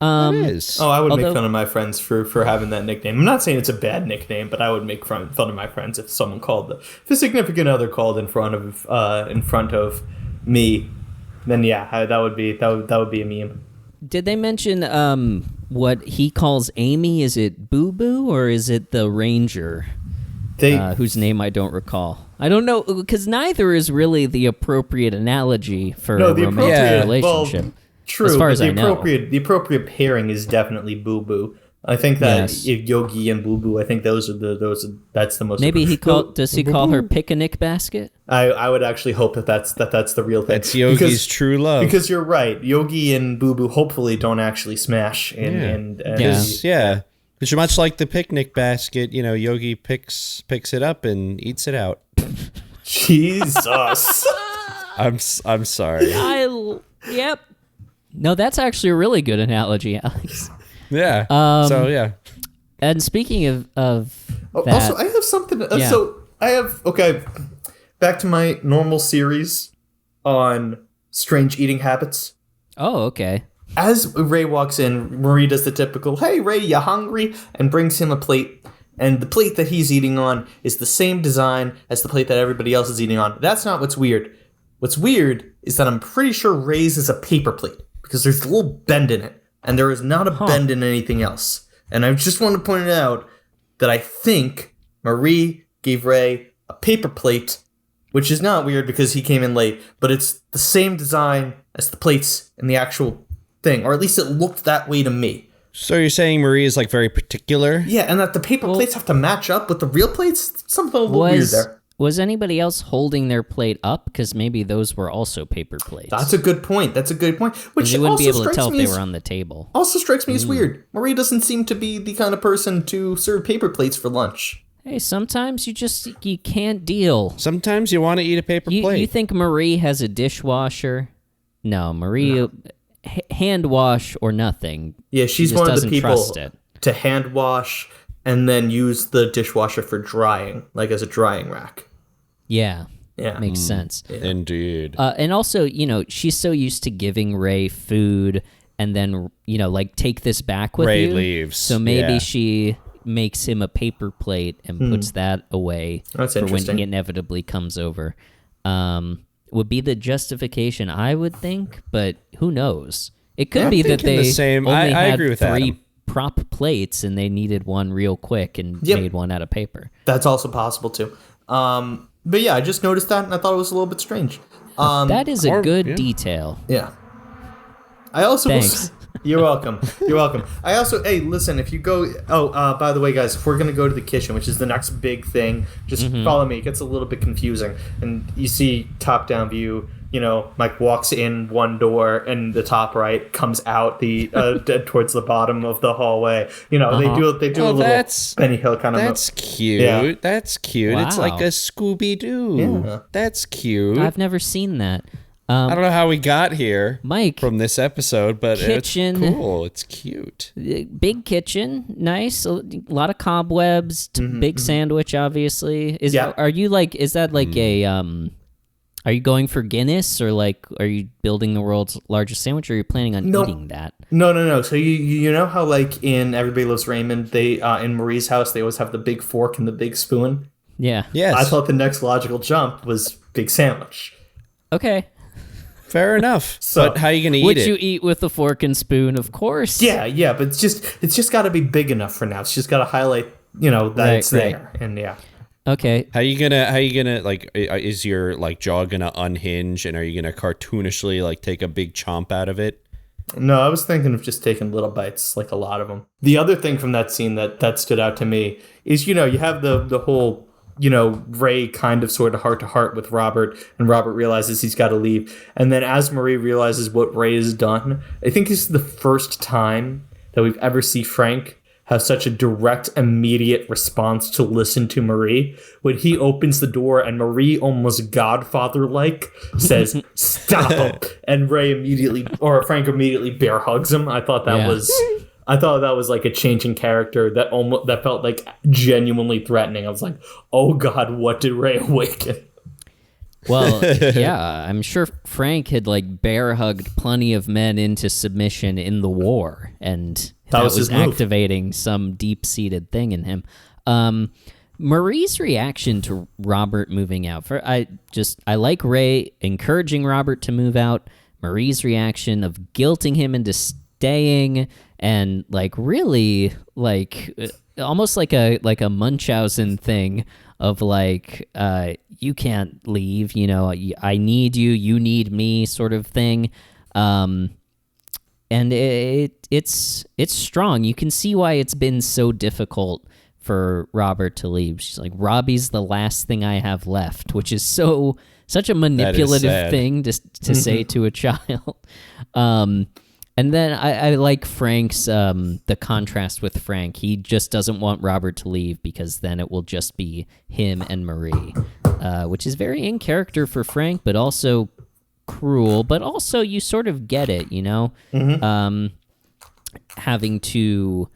It is. I would make fun of my friends for having that nickname. I'm not saying it's a bad nickname, but I would make fun of my friends if someone if a significant other called in front of me, then that would be a meme. Did they mention what he calls Amy? Is it Boo Boo or is it the Ranger? Whose name I don't recall. I don't know, because neither is really the appropriate analogy for a romantic relationship. Well, true, as far as the I know. The appropriate pairing is definitely Boo Boo. I think that Yogi and Boo Boo, I think that's the most. Maybe does he call her picnic basket? I would actually hope that's the real thing. That's Yogi's true love. Because you're right, Yogi and Boo Boo hopefully don't actually smash. Because much like the picnic basket, Yogi picks it up and eats it out. Jesus. I'm sorry. Yep. No, that's actually a really good analogy, Alex. Yeah. And speaking of that, also, I have something. Back to my normal series on strange eating habits. Oh, okay. As Ray walks in, Marie does the typical, "Hey, Ray, you hungry?" and brings him a plate. And the plate that he's eating on is the same design as the plate that everybody else is eating on. That's not what's weird. What's weird is that I'm pretty sure Ray's is a paper plate because there's a little bend in it. And there is not a bend in anything else. And I just want to point out that I think Marie gave Ray a paper plate, which is not weird because he came in late, but it's the same design as the plates in the actual thing, or at least it looked that way to me. So you're saying Marie is very particular? Yeah, and that the paper plates have to match up with the real plates? Something a little weird there. Was anybody else holding their plate up? Because maybe those were also paper plates. That's a good point. Which you wouldn't be able to tell if they as, were on the table. Also strikes me as weird. Marie doesn't seem to be the kind of person to serve paper plates for lunch. Hey, sometimes you can't deal. Sometimes you want to eat a paper plate. You think Marie has a dishwasher? No, Marie, hand wash or nothing. Yeah, she's just one of the doesn't people trust it. to hand wash and then use the dishwasher for drying, like as a drying rack. Yeah. Yeah. Makes sense. Yeah. Indeed. And also, she's so used to giving Ray food and then, like, take this back with you. Ray leaves. So maybe she makes him a paper plate and puts that away That's for when interesting. he inevitably comes over. Would be the justification, I would think, but who knows? It could be that they only I had agree with 3 Adam. prop plates and they needed one real quick and made one out of paper. That's also possible too. But yeah, I just noticed that and I thought it was a little bit strange. That is a good detail. Yeah. I also Thanks. You're welcome. I also, hey, listen, if you go, by the way, guys, if we're going to go to the kitchen, which is the next big thing, just follow me. It gets a little bit confusing. And you see top-down view, Mike walks in one door and the top right comes out the towards the bottom of the hallway. They do a little Benny Hill kind of. That's cute. Yeah. That's cute. Wow. It's like a Scooby-Doo. Yeah. That's cute. I've never seen that. I don't know how we got here, Mike, from this episode, but kitchen, it's cool. It's cute. Big kitchen, nice. A lot of cobwebs. Big sandwich, obviously. Are you like? Is that like a? Are you going for Guinness or like? Are you building the world's largest sandwich? Or are you planning on eating that? No. So you know how like in Everybody Loves Raymond, they in Marie's house they always have the big fork and the big spoon. Yeah. Yes. I thought the next logical jump was big sandwich. Okay. Fair enough. So, but how are you going to eat Would it? you eat with a fork and spoon? Of course. Yeah, but it's just got to be big enough for now. It's just got to highlight, that it's there, and yeah. Okay. How you gonna like? Is your like jaw gonna unhinge, and are you gonna cartoonishly like take a big chomp out of it? No, I was thinking of just taking little bites, like a lot of them. The other thing from that scene that stood out to me is, you have the whole, Ray kind of sort of heart to heart with Robert, and Robert realizes he's got to leave. And then as Marie realizes what Ray has done, I think this is the first time that we've ever seen Frank have such a direct, immediate response to listen to Marie. When he opens the door and Marie almost Godfather-like says, "Stop him," and Frank immediately bear hugs him. I thought that was like a change in character that felt like genuinely threatening. I was like, oh God, what did Ray awaken? Well, yeah, I'm sure Frank had like bear hugged plenty of men into submission in the war, and that was his move. activating some deep-seated thing in him. Marie's reaction to Robert moving out. I like Ray encouraging Robert to move out. Marie's reaction of guilting him into staying, and like really like almost like a Munchausen thing of like you can't leave, I need you, you need me sort of thing. And it's strong. You can see why it's been so difficult for Robert to leave. She's like, Robbie's the last thing I have left, which is such a manipulative thing to say to a child. And then I like Frank's, the contrast with Frank. He just doesn't want Robert to leave because then it will just be him and Marie, which is very in character for Frank, but also cruel. But also you sort of get it, having to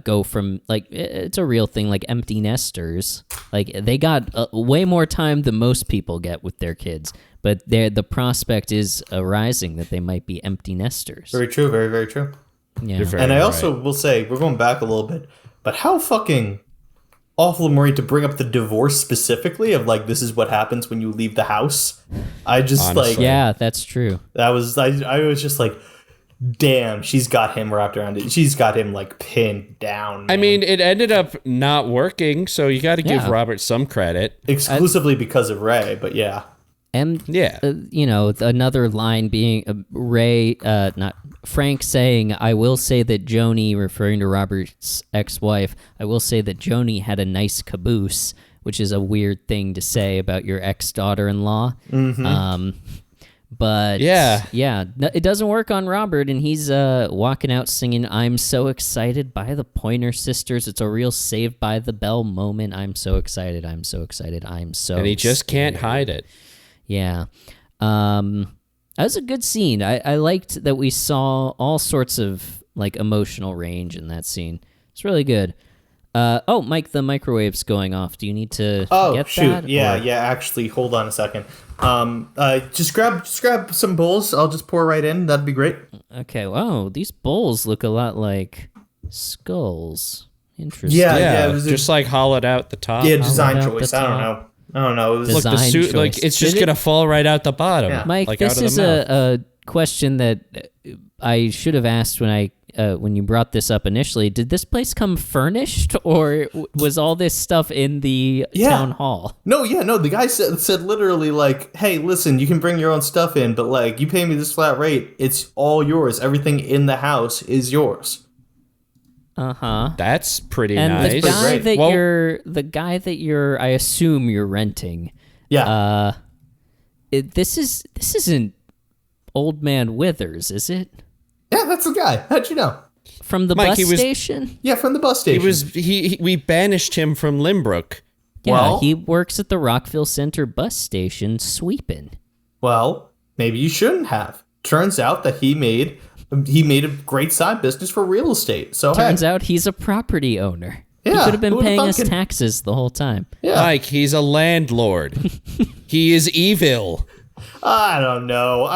go from, like, it's a real thing, like empty nesters. Like, they got way more time than most people get with their kids. But the prospect is arising that they might be empty nesters. Very true, very, very true. Yeah. And I also will say, we're going back a little bit, but how fucking awful of Marie to bring up the divorce specifically of like, this is what happens when you leave the house. I just Honestly. like... Yeah, that's true. I was just like, damn, she's got him wrapped around it. She's got him like pinned down. Man. I mean, it ended up not working, so you got to give Robert some credit. Exclusively because of Ray, but yeah. And yeah, another line being not Frank saying, "I will say that Joni," referring to Robert's ex-wife, "I will say that Joni had a nice caboose," which is a weird thing to say about your ex-daughter-in-law. But yeah, it doesn't work on Robert, and he's walking out singing "I'm So Excited" by the Pointer Sisters. It's a real Saved by the Bell moment. I'm so excited. I'm so excited. I'm so. And he just scared. can't hide it. Yeah. That was a good scene. I liked that we saw all sorts of like emotional range in that scene. It's really good. Mike, the microwave's going off. Do you need to get that? Yeah. Actually, hold on a second. Just grab some bowls. I'll just pour right in. That'd be great. Okay. Wow, these bowls look a lot like skulls. Interesting. Yeah. It was just like hollowed out the top. Yeah, design choice. I don't know. It was look, the suit, like it's just gonna fall right out the bottom. Yeah. Mike, like this out of is the a question that I should have asked when you brought this up initially. Did this place come furnished, or was all this stuff in the town hall? No. The guy said literally like, "Hey, listen, you can bring your own stuff in, but like, you pay me this flat rate. It's all yours. Everything in the house is yours." That's pretty and nice. The guy that you're, I assume you're renting. Yeah. This isn't Old Man Withers, is it? Yeah, that's the guy. How'd you know? From the bus station? Yeah, from the bus station. We banished him from Limbrook. Yeah, Well, he works at the Rockville Centre bus station sweeping. Well, maybe you shouldn't have. Turns out that he made a great side business for real estate. So Turns out he's a property owner. Yeah, he could have been who would've paying us thunkin'? taxes the whole time. Yeah. Mike, he's a landlord. He is evil. I don't know.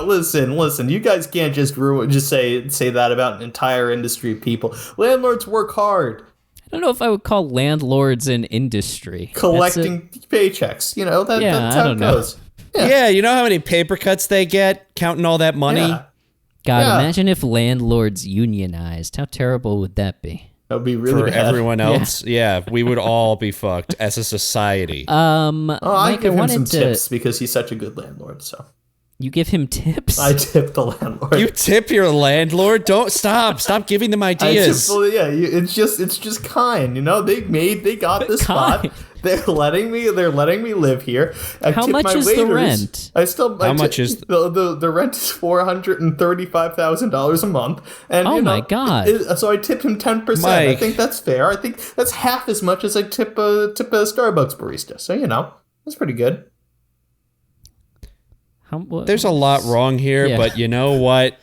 Listen. You guys can't just say that about an entire industry of people. Landlords work hard I don't know if I would call landlords an industry. collecting paychecks. You know, that's how it goes. Yeah, you know how many paper cuts they get counting all that money? Yeah. God, Yeah. imagine if landlords unionized. How terrible would that be? That would be really For bad. everyone else, yeah, we would all be fucked as a society. I Mike, give I him wanted some to. tips because he's such a good landlord. So You give him tips? I tip the landlord. You tip your landlord? Don't stop giving them ideas. It's just kind, you know. They got this spot. They're letting me live here. How much is the rent? How much is the rent is $435,000 a month, and Oh my God. So I tipped him 10%. I think that's fair. I think that's half as much as I tip a Starbucks barista. So that's pretty good. There's a lot wrong here, but you know what?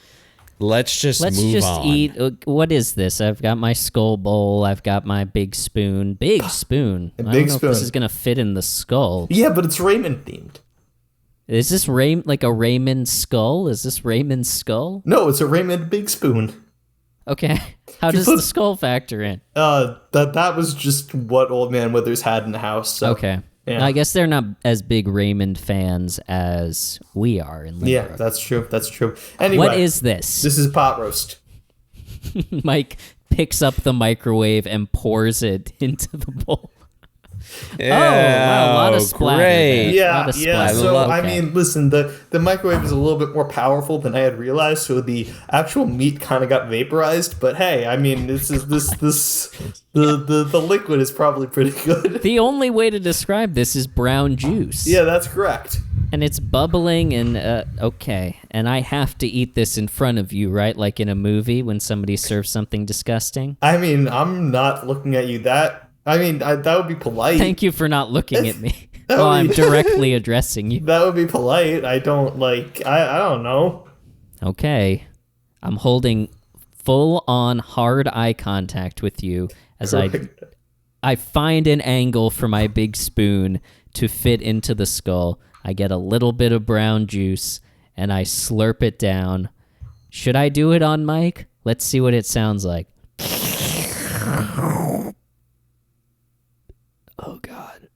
Let's just move on. Eat. What is this? I've got my skull bowl. I've got my big spoon. Big spoon. I don't know if this is gonna fit in the skull. Yeah, but it's Raymond themed. Is this like a Raymond skull? Is this Raymond's skull? No, it's a Raymond big spoon. Okay. How does the skull factor in? That was just what Old Man Withers had in the house. So. Okay. Yeah. I guess they're not as big Raymond fans as we are in Limbrook. Yeah, that's true. Anyway, what is this? This is pot roast. Mike picks up the microwave and pours it into the bowl. Yeah, wow, a lot of splatter. Great. Yeah. So Okay. I mean, listen, the microwave is a little bit more powerful than I had realized, so the actual meat kind of got vaporized. But hey, I mean, the liquid is probably pretty good. The only way to describe this is brown juice. Yeah, that's correct. And it's bubbling and okay. And I have to eat this in front of you, right? Like in a movie when somebody serves something disgusting. I mean, I'm not looking at you that would be polite. Thank you for not looking at me while I'm directly addressing you. That would be polite. I don't know. Okay. I'm holding full-on hard eye contact with you as I find an angle for my big spoon to fit into the skull. I get a little bit of brown juice, and I slurp it down. Should I do it on mic? Let's see what it sounds like. Oh, God.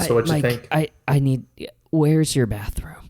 So what you Mike, think? I need... Where's your bathroom?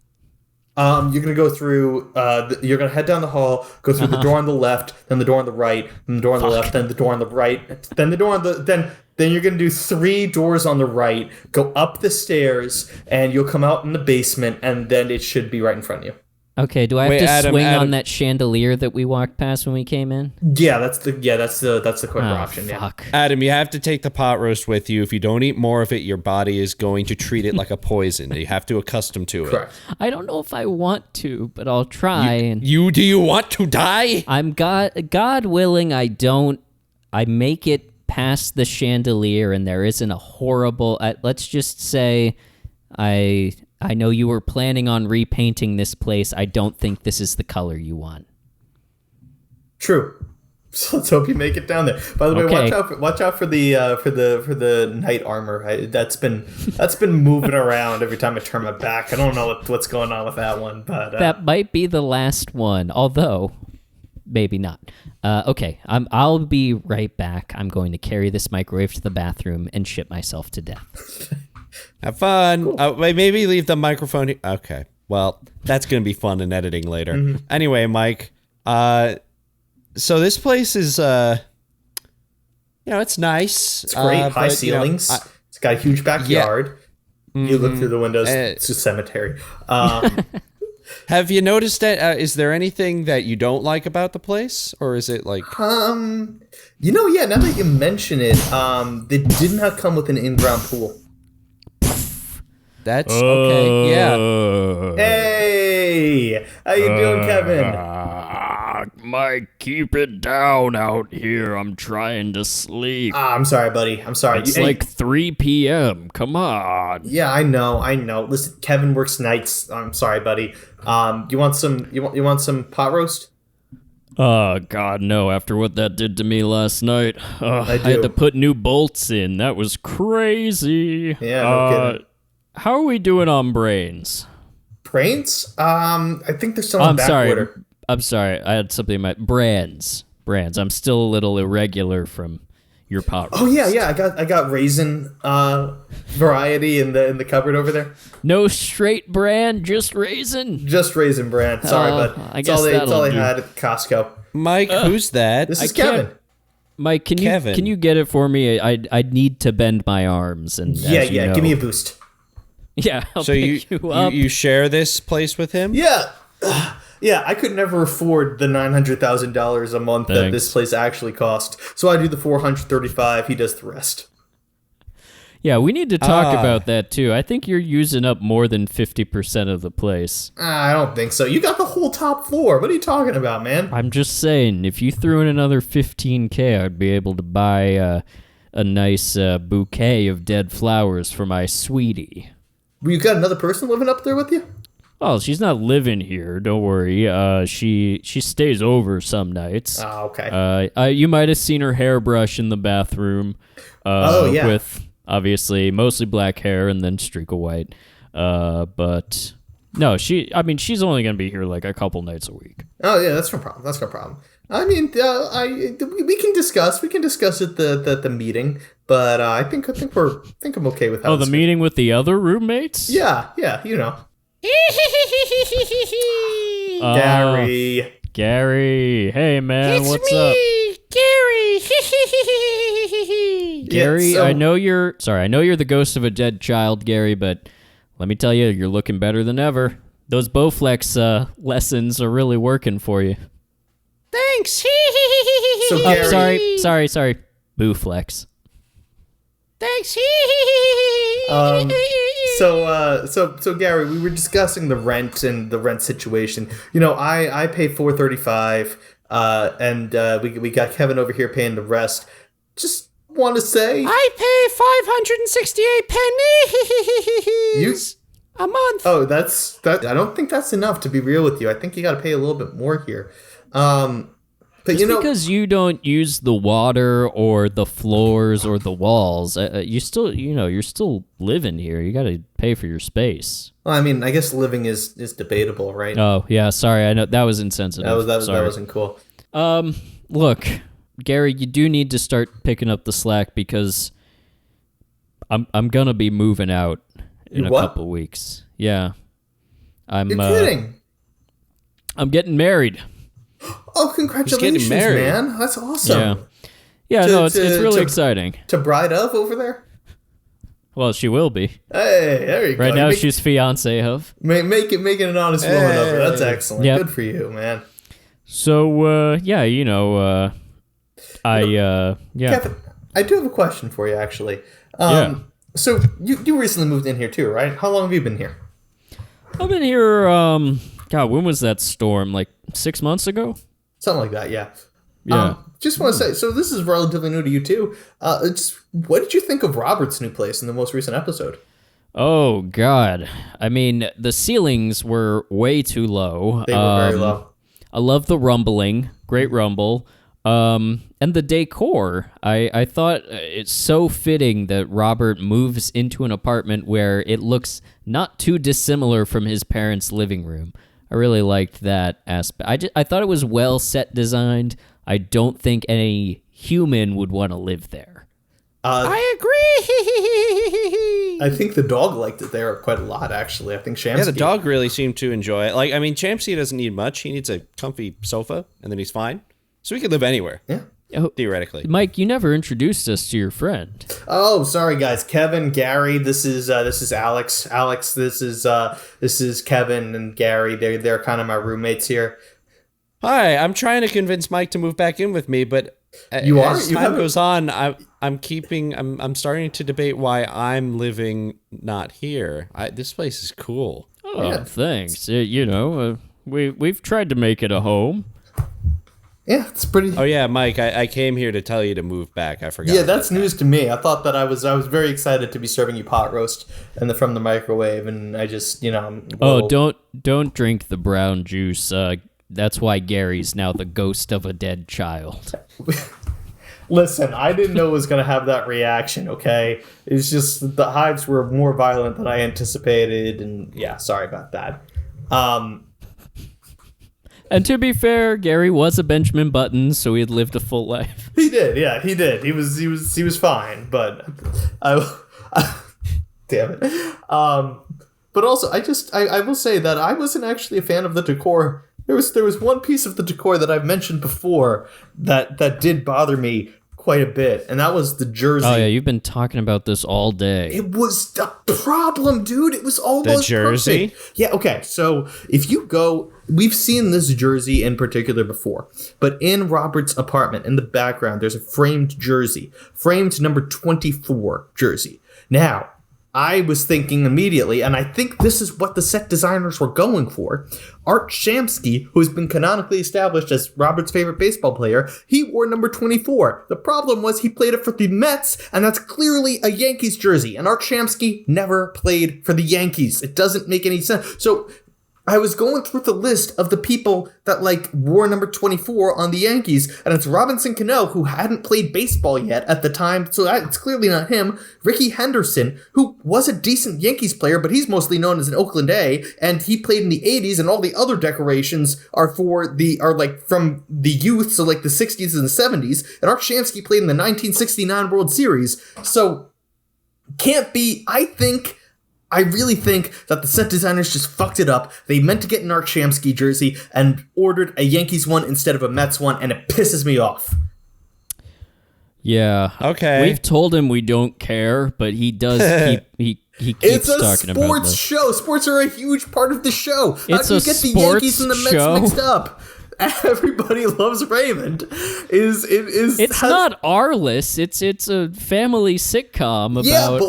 You're gonna go through. You're gonna head down the hall, go through the door on the left, then the door on the right, then the door on the left, then the door on the right, then the door on the then you're gonna do 3 doors on the right, go up the stairs, and you'll come out in the basement, and then it should be right in front of you. Okay, do I have to swing on that chandelier that we walked past when we came in? Yeah, that's the quicker option. Fuck. Yeah. Adam, you have to take the pot roast with you. If you don't eat more of it, your body is going to treat it like a poison. You have to accustom to it. Correct. I don't know if I want to, but I'll try. Do you want to die? I'm God willing. I make it past the chandelier, and there isn't a horrible. Let's just say, I know you were planning on repainting this place. I don't think this is the color you want. True. So let's hope you make it down there. By the way, watch out for the knight armor. That's been moving around every time I turn my back. I don't know what's going on with that one, but that might be the last one. Although, maybe not. Okay, I'll be right back. I'm going to carry this microwave to the bathroom and shit myself to death. Have fun. Cool. Maybe leave the microphone here. Okay. Well, that's going to be fun in editing later. Mm-hmm. Anyway, Mike, so this place is, it's nice. It's great. High ceilings. It's got a huge backyard. Yeah. You look through the windows. It's a cemetery. Have you noticed that? Is there anything that you don't like about the place? Or is it like... now that you mention it, they did not come with an in-ground pool. That's okay. Yeah. Hey, how you doing, Kevin? Mike, keep it down out here. I'm trying to sleep. I'm sorry, buddy. I'm sorry. It's like 3 p.m. Come on. Yeah, I know. Listen, Kevin works nights. I'm sorry, buddy. You want some pot roast? Oh, God, no. After what that did to me last night, I had to put new bolts in. That was crazy. Yeah, no kidding. How are we doing on brains? Brains? I think they're still in back order. I'm sorry. I had something in my... Brands. I'm still a little irregular from your pot roast. Oh, yeah. I got raisin variety in the cupboard over there. No straight brand, just raisin? Just raisin brand. Sorry, bud. I guess that's all they had at Costco. Mike, who's that? This is Kevin. Mike, can you get it for me? I need to bend my arms. And Yeah, give me a boost. Yeah, I'll pick you up. You share this place with him? Yeah. Yeah, I could never afford the $900,000 a month that this place actually cost. So I do the $435. He does the rest. Yeah, we need to talk about that too. I think you're using up more than 50% of the place. I don't think so. You got the whole top floor. What are you talking about, man? I'm just saying, if you threw in another $15K, I'd be able to buy a nice bouquet of dead flowers for my sweetie. You got another person living up there with you? Oh, she's not living here. Don't worry. She stays over some nights. Oh, okay. You might have seen her hairbrush in the bathroom. Yeah. With obviously mostly black hair and then streak of white. But no, she's only gonna be here like a couple nights a week. Oh yeah, that's no problem. I mean, we can discuss it the meeting, but I think I'm okay with how. Oh, the meeting with the other roommates? Yeah, you know. Gary, hey man, what's up? Gary, Yeah, I know you're the ghost of a dead child, Gary, but let me tell you, you're looking better than ever. Those Bowflex lessons are really working for you. Thanks. So Gary, Sorry. Booflex. Thanks. So Gary, we were discussing the rent and the rent situation. You know, I pay $435, and we got Kevin over here paying the rest. Just want to say, I pay 568 pennies a month. Oh, that. I don't think that's enough, to be real with you. I think you got to pay a little bit more here. But just because you don't use the water or the floors or the walls, you're still living here. You got to pay for your space. Well, I mean, I guess living is debatable, right? Oh yeah, sorry. I know that was insensitive. That wasn't cool. Look, Gary, you do need to start picking up the slack because I'm gonna be moving out in a couple weeks. Yeah, You're kidding. I'm getting married. Oh, congratulations, man. That's awesome. Yeah, no, it's really exciting. To bride of over there? Well, she will be. Hey, there you go. Right now, she's fiance of. Making an honest woman of her. That's excellent. Yep. Good for you, man. So, yeah, Kevin, I do have a question for you, actually. So you recently moved in here too, right? How long have you been here? I've been here, God, when was that storm? Like 6 months ago? Something like that, yeah. Yeah. Just want to say, so this is relatively new to you too. What did you think of Robert's new place in the most recent episode? Oh, God. I mean, the ceilings were way too low. They were very low. I love the rumbling. Great rumble. And the decor. I thought it's so fitting that Robert moves into an apartment where it looks not too dissimilar from his parents' living room. I really liked that aspect. I thought it was well set designed. I don't think any human would want to live there. I agree. I think the dog liked it there quite a lot, actually. I think Shamsky... Yeah, the dog really seemed to enjoy it. Like, I mean, Champsy doesn't need much. He needs a comfy sofa, and then he's fine. So he could live anywhere. Yeah. Theoretically. Mike, you never introduced us to your friend. Oh, sorry guys. Kevin, Gary, this is Alex. Alex, this is Kevin and Gary. They're kind of my roommates here. Hi, I'm trying to convince Mike to move back in with me, but as time goes on, I'm starting to debate why I'm living not here. This place is cool. Oh, yeah. Thanks. We've tried to make it a home. Yeah, it's pretty. Oh yeah, Mike, I came here to tell you to move back. I forgot. Yeah, that's news to me. I thought that I was very excited to be serving you pot roast from the microwave, and I just don't drink the brown juice. That's why Gary's now the ghost of a dead child. Listen, I didn't know it was going to have that reaction, okay? It's just the hives were more violent than I anticipated, and yeah, sorry about that. And to be fair, Gary was a Benjamin Button, so he had lived a full life. He did, yeah, he did. He was fine, but damn it. But also, I will say that I wasn't actually a fan of the decor. There was one piece of the decor that I've mentioned before that did bother me quite a bit, and that was the jersey. Oh yeah, you've been talking about this all day. It was the problem, dude. It was almost the jersey. Perfect. Yeah, okay. So if you go, we've seen this jersey in particular before, but in Robert's apartment, in the background, there's a framed jersey, framed number 24 jersey. Now, I was thinking immediately, and I think this is what the set designers were going for. Art Shamsky, who has been canonically established as Robert's favorite baseball player, he wore number 24. The problem was he played it for the Mets, and that's clearly a Yankees jersey, and Art Shamsky never played for the Yankees. It doesn't make any sense. So I was going through the list of the people that wore number 24 on the Yankees, and it's Robinson Cano, who hadn't played baseball yet at the time, so it's clearly not him. Ricky Henderson, who was a decent Yankees player, but he's mostly known as an Oakland A, and he played in the 80s, and all the other decorations are from the youth, so the 60s and the 70s, and Art Shamsky played in the 1969 World Series, so can't be, I really think that the set designers just fucked it up. They meant to get an Art Shamsky jersey and ordered a Yankees one instead of a Mets one, and it pisses me off. Yeah. Okay. We've told him we don't care, but he does he keeps talking about this. It's a sports show. Sports are a huge part of the show. How do you get the Yankees and the Mets mixed up? Everybody Loves Raymond It's not our-less. It's a family sitcom about. Yeah,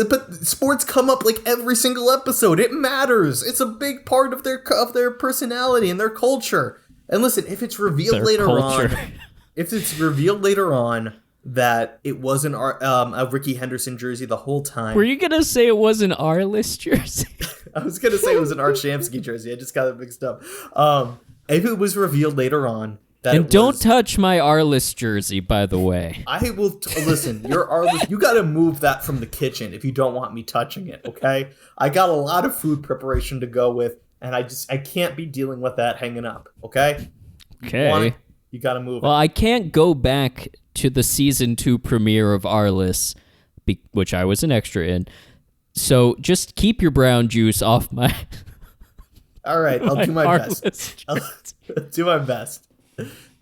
but sports come up every single episode. It matters. It's a big part of their personality and their culture. And listen, if it's revealed later on that it wasn't a Ricky Henderson jersey the whole time. Were you gonna say it was an our-less jersey? I was gonna say it was an Art Shamsky jersey. I just got it mixed up. If it was revealed later on that and don't touch my Arliss jersey, by the way. I will listen. Your Arliss, you got to move that from the kitchen if you don't want me touching it. Okay, I got a lot of food preparation to go with, and I can't be dealing with that hanging up. Okay. Okay. You got to move. Well, I can't go back to the season 2 premiere of Arliss, which I was an extra in. So just keep your brown juice off my. All right, I'll do my best. I'll do my best.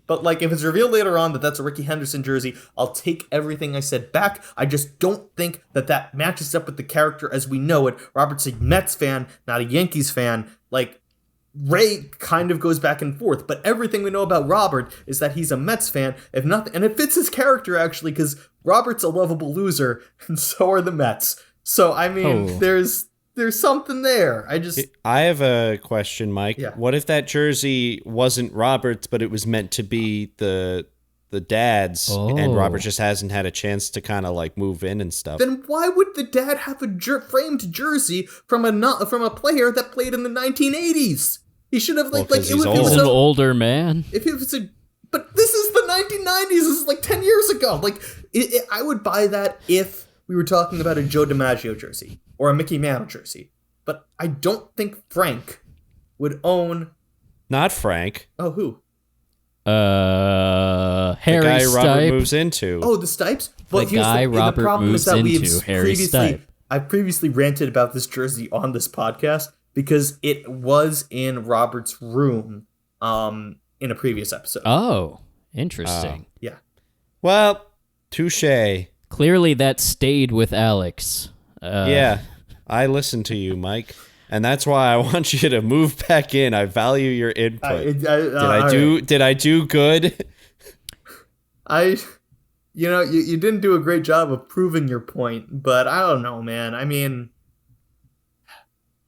But, like, if it's revealed later on that that's a Ricky Henderson jersey, I'll take everything I said back. I just don't think that matches up with the character as we know it. Robert's a Mets fan, not a Yankees fan. Like, Ray kind of goes back and forth, but everything we know about Robert is that he's a Mets fan, if nothing, and it fits his character, actually, because Robert's a lovable loser, and so are the Mets. So, I mean, there's something there. I have a question, Mike. Yeah. What if that jersey wasn't Robert's, but it was meant to be the dad's, and Robert just hasn't had a chance to kind of like move in and stuff? Then why would the dad have a framed jersey from a player that played in the 1980s? He should have he's an older man. If it was but this is the 1990s. This is like 10 years ago. Like I would buy that if we were talking about a Joe DiMaggio jersey or a Mickey Mantle jersey. But I don't think Frank would own. Not Frank. Oh, who? Harry the guy Stipe. Robert moves into. Oh, the Stipes? Well, the guy Robert moves into, Harry Stipe. I previously ranted about this jersey on this podcast because it was in Robert's room in a previous episode. Oh, interesting. Yeah. Well, touche. Clearly that stayed with Alex. Yeah, I listened to you, Mike. And that's why I want you to move back in. I value your input. Did I do good? You didn't do a great job of proving your point, but I don't know, man. I mean,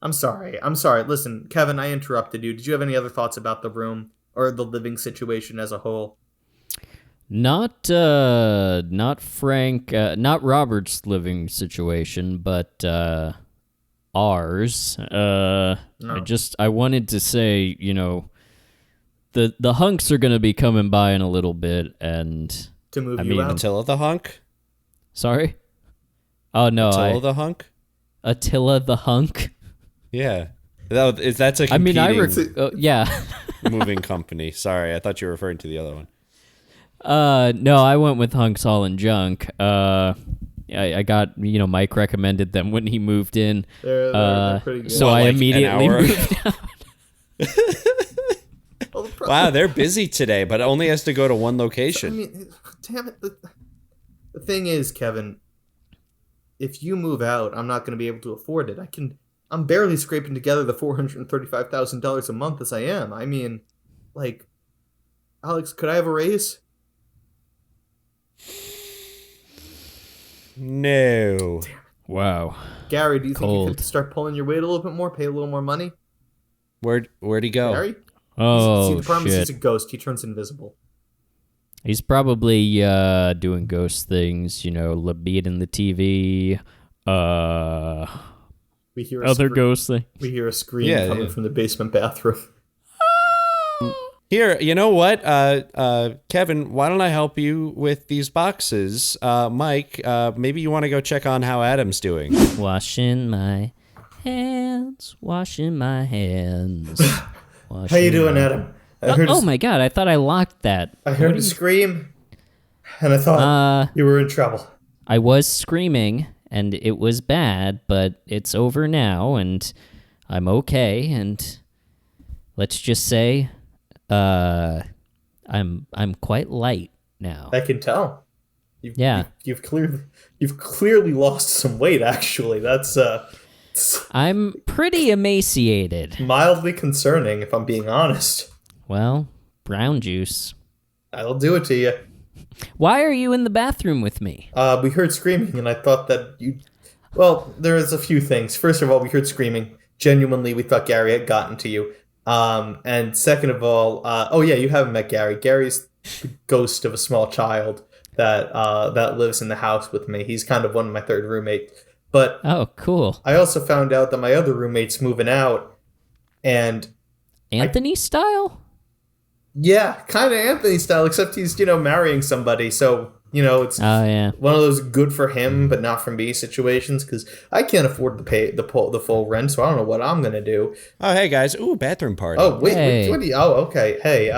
I'm sorry. Listen, Kevin, I interrupted you. Did you have any other thoughts about the room or the living situation as a whole? Not Frank, not Robert's living situation, but ours. No. I wanted to say, the hunks are going to be coming by in a little bit, and to move you out. Attila the hunk? Sorry? Oh no, Attila the hunk? Attila the hunk? Yeah. That's a competing yeah. moving company. Sorry, I thought you were referring to the other one. No, I went with Hunks All and Junk. I got, Mike recommended them when he moved in. They're pretty good. So I immediately moved out. Wow, they're busy today, but only has to go to one location. I mean, damn it. The thing is, Kevin, if you move out, I'm not going to be able to afford it. I'm barely scraping together the $435,000 a month as I am. I mean, like, Alex, could I have a raise? No. Wow. Gary, do you think you could start pulling your weight a little bit more, pay a little more money? Where'd he go? Gary? Oh, the problem is shit. he's a ghost. He turns invisible. He's probably doing ghost things, being in the TV. We hear other ghost thing. We hear a scream coming from the basement bathroom. Here, you know what? Kevin, why don't I help you with these boxes? Mike, maybe you want to go check on how Adam's doing. Washing my hands. How you doing, Adam? Oh my god, I thought I locked that. I heard a scream, and I thought you were in trouble. I was screaming, and it was bad, but it's over now, and I'm okay, and let's just say I'm quite light now. I can tell. You've clearly lost some weight, actually. That's I'm pretty emaciated. Mildly concerning, if I'm being honest. Well, brown juice. I'll do it to you. Why are you in the bathroom with me? We heard screaming, and I thought that you... Well, there's a few things. First of all, we heard screaming. Genuinely, we thought Gary had gotten to you. And second of all, you haven't met Gary. Gary's the ghost of a small child that lives in the house with me. He's kind of one of my third roommates. But oh, cool. I also found out that my other roommate's moving out, and Anthony style? Yeah, kind of Anthony style, except he's marrying somebody. So it's one of those good for him but not for me situations because I can't afford to pay the full rent. So I don't know what I'm gonna do. Oh, hey guys! Ooh, bathroom party. Oh wait, what do you? Oh, okay. Hey,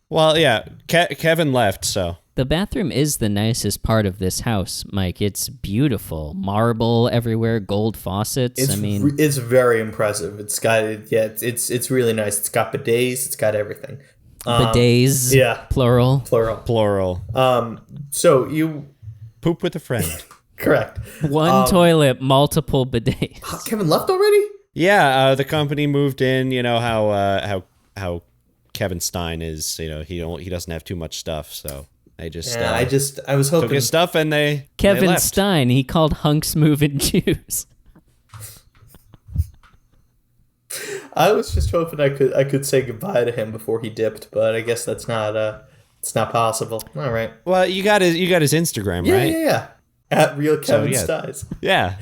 Well, yeah, Kevin left, so. The bathroom is the nicest part of this house, Mike. It's beautiful. Marble everywhere, gold faucets. It's very impressive. It's got it's really nice. It's got bidets. It's got everything. Bidets. Yeah. Plural. So you poop with a friend. correct. One toilet, multiple bidets. Kevin left already? Yeah, the company moved in. You know how Kevin Stein is. You know he doesn't have too much stuff, so I was hoping took his stuff and they Kevin left. Stein. He called hunks moving Jews. I was just hoping I could say goodbye to him before he dipped, but I guess that's not it's not possible. All right. Well, you got his Instagram, right? Yeah. At real Kevin Steins. Yeah.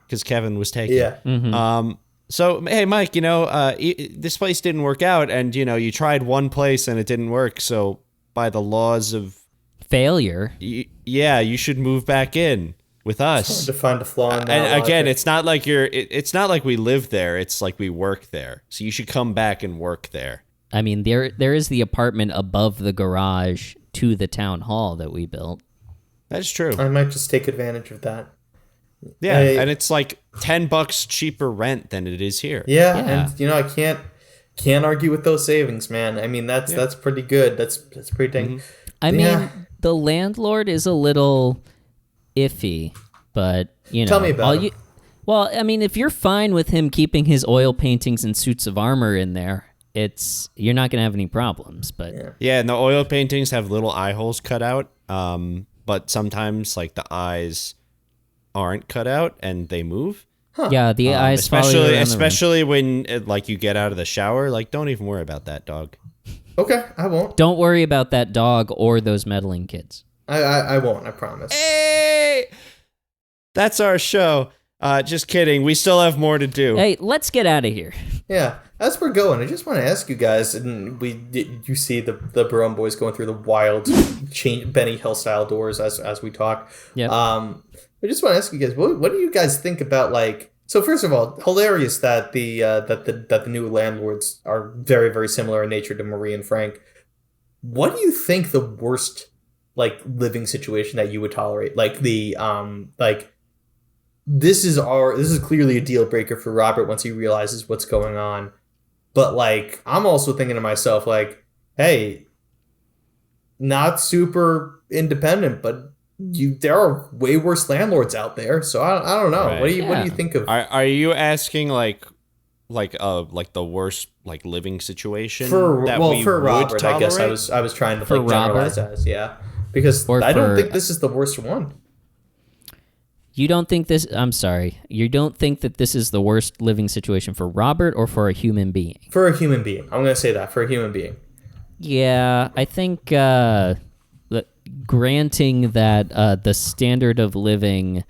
Because Kevin was taken. Yeah. Mm-hmm. So hey, Mike, this place didn't work out, and you tried one place and it didn't work. So by the laws of failure, you should move back in with us. It's hard to find a flaw in that. And again, it's not like it's not like we live there. It's like we work there. So you should come back and work there. I mean, there is the apartment above the garage to the town hall that we built. That's true. I might just take advantage of that. Yeah, and it's like $10 cheaper rent than it is here. Yeah, and I can't argue with those savings, man. I mean, that's pretty good. That's pretty dang. I mean, the landlord is a little iffy, but tell me about him. Well, I mean, if you're fine with him keeping his oil paintings and suits of armor in there, you're not gonna have any problems. But yeah, and the oil paintings have little eye holes cut out. But sometimes like the eyes aren't cut out and they move. Huh. Yeah, the eyes especially when like you get out of the shower. Like, don't even worry about that, dog. Okay, I won't. Don't worry about that dog or those meddling kids. I won't. I promise. Hey, that's our show. Just kidding. We still have more to do. Hey, let's get out of here. Yeah. As we're going, I just want to ask you guys, and you see the Barone Boys going through the wild Benny Hill style doors as we talk. Yeah. I just want to ask you guys, what do you guys think about, like? So first of all, hilarious that the new landlords are very, very similar in nature to Marie and Frank. What do you think the worst living situation that you would tolerate? This is clearly a deal breaker for Robert once he realizes what's going on. But I'm also thinking to myself, hey, not super independent, but there are way worse landlords out there. So I don't know. Right. What do you think of? Are you asking like the worst living situation for Robert? Tolerate? I guess I was trying to generalize as because I don't think this is the worst one. You don't think this... I'm sorry. You don't think that this is the worst living situation for Robert or for a human being? For a human being. I'm going to say that. For a human being. Yeah, I think granting that the standard of living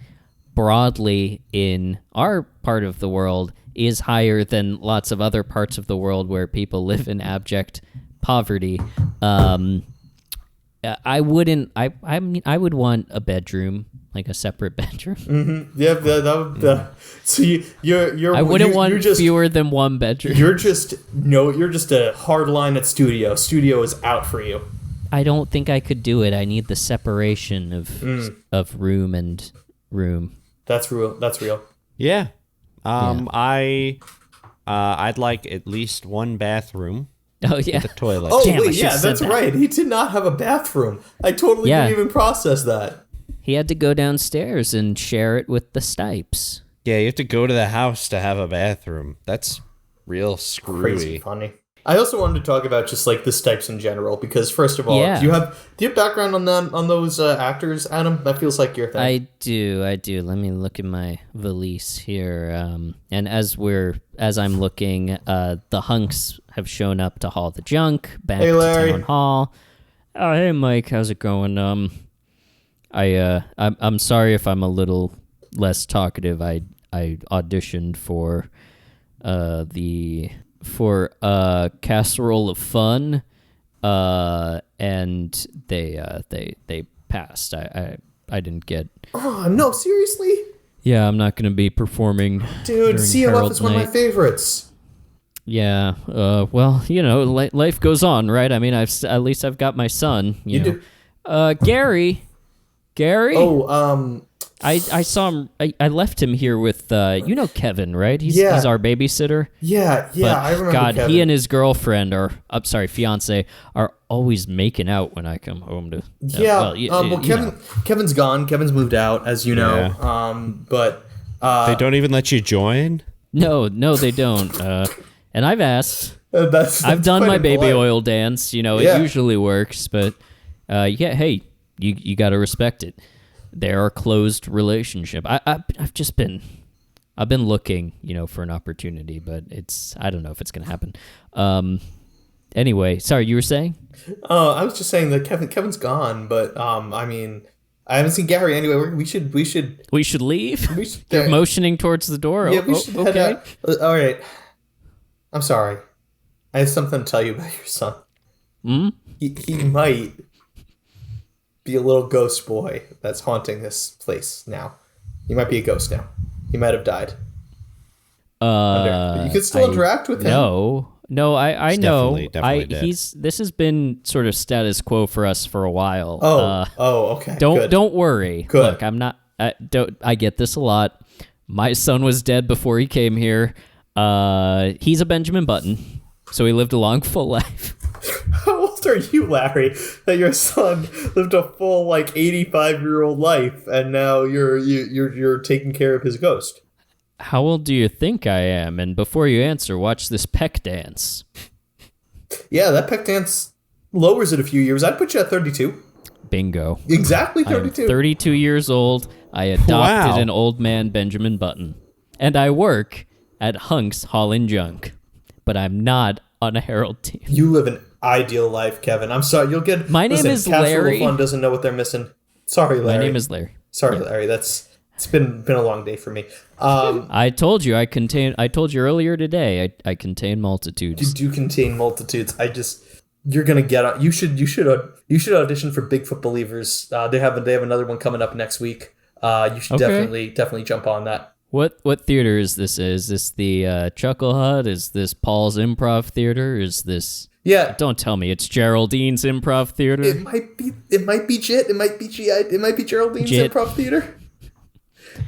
broadly in our part of the world is higher than lots of other parts of the world where people live in abject poverty, I wouldn't... I mean, I would want a bedroom... a separate bedroom. Mm-hmm. Yeah, so you're. I wouldn't want fewer than one bedroom. You're just a hard line at studio. Studio is out for you. I don't think I could do it. I need the separation of room and room. That's real. Yeah. I'd like at least one bathroom. Oh yeah, with a toilet. Oh wait, yeah, that's right. He did not have a bathroom. I totally didn't even process that. He had to go downstairs and share it with the Stipes. Yeah, you have to go to the house to have a bathroom. That's real screwy. Crazy funny. I also wanted to talk about just the Stipes in general because first of all, do you have background on those actors, Adam? That feels like your thing. I do. Let me look at my valise here. And as I'm looking, the hunks have shown up to haul the junk back to town hall. Oh, hey Mike, how's it going? I'm sorry if I'm a little less talkative. I auditioned for Casserole of Fun, and they passed. I didn't get. Oh no! Seriously? Yeah, I'm not gonna be performing. Dude, CLF is one of my favorites. Yeah. Well, life goes on, right? I mean, at least I've got my son. You know. do. Gary. Oh, I saw him. I left him here with Kevin, right? He's our babysitter. Yeah, But I remember. God, Kevin. he and his girlfriend fiance are always making out when I come home to. Kevin's gone. Kevin's moved out, as you know. Yeah. But they don't even let you join. No, they don't. And I've asked. That's I've done my baby polite. oil dance. It usually works, but hey, you got to respect it. They're a closed relationship. I've been looking, for an opportunity, but I don't know if it's gonna happen. Anyway, sorry, you were saying? I was just saying that Kevin's gone, but I haven't seen Gary anyway. We should leave. We should, They're motioning towards the door. Yeah, we should head okay. out. All right. I'm sorry. I have something to tell you about your son. Hmm? He might be a little ghost boy that's haunting this place now. He might be a ghost now. He might have died. But you could still interact with him. No, I know. Definitely dead. This has been sort of status quo for us for a while. Okay. Don't worry. Good. Look, I'm not. I get this a lot. My son was dead before he came here. He's a Benjamin Button, so he lived a long, full life. How old are you, Larry? That your son lived a full 85-year-old life, and now you're taking care of his ghost. How old do you think I am? And before you answer, watch this peck dance. Yeah, that peck dance lowers it a few years. I'd put you at 32. Bingo. Exactly 32. I'm 32 years old. I adopted an old man Benjamin Button. And I work at Hunk's Haul and Junk. But I'm not on a Herald team. You live an ideal life, Kevin. I'm sorry. You'll get... My name is Larry. Fun doesn't know what they're missing. Sorry, Larry. My name is Larry. Sorry, Larry. It's been a long day for me. I told you earlier today. I contain multitudes. You do contain multitudes. You're gonna get on. You should audition for Bigfoot Believers. They have another one coming up next week. You should definitely jump on that. What theater is this? Is this the Chuckle Hut? Is this Paul's Improv Theater? Is this? Yeah. Don't tell me it's Geraldine's Improv Theater. It might be JIT. It might be GI. It might be Geraldine's JIT. Improv Theater.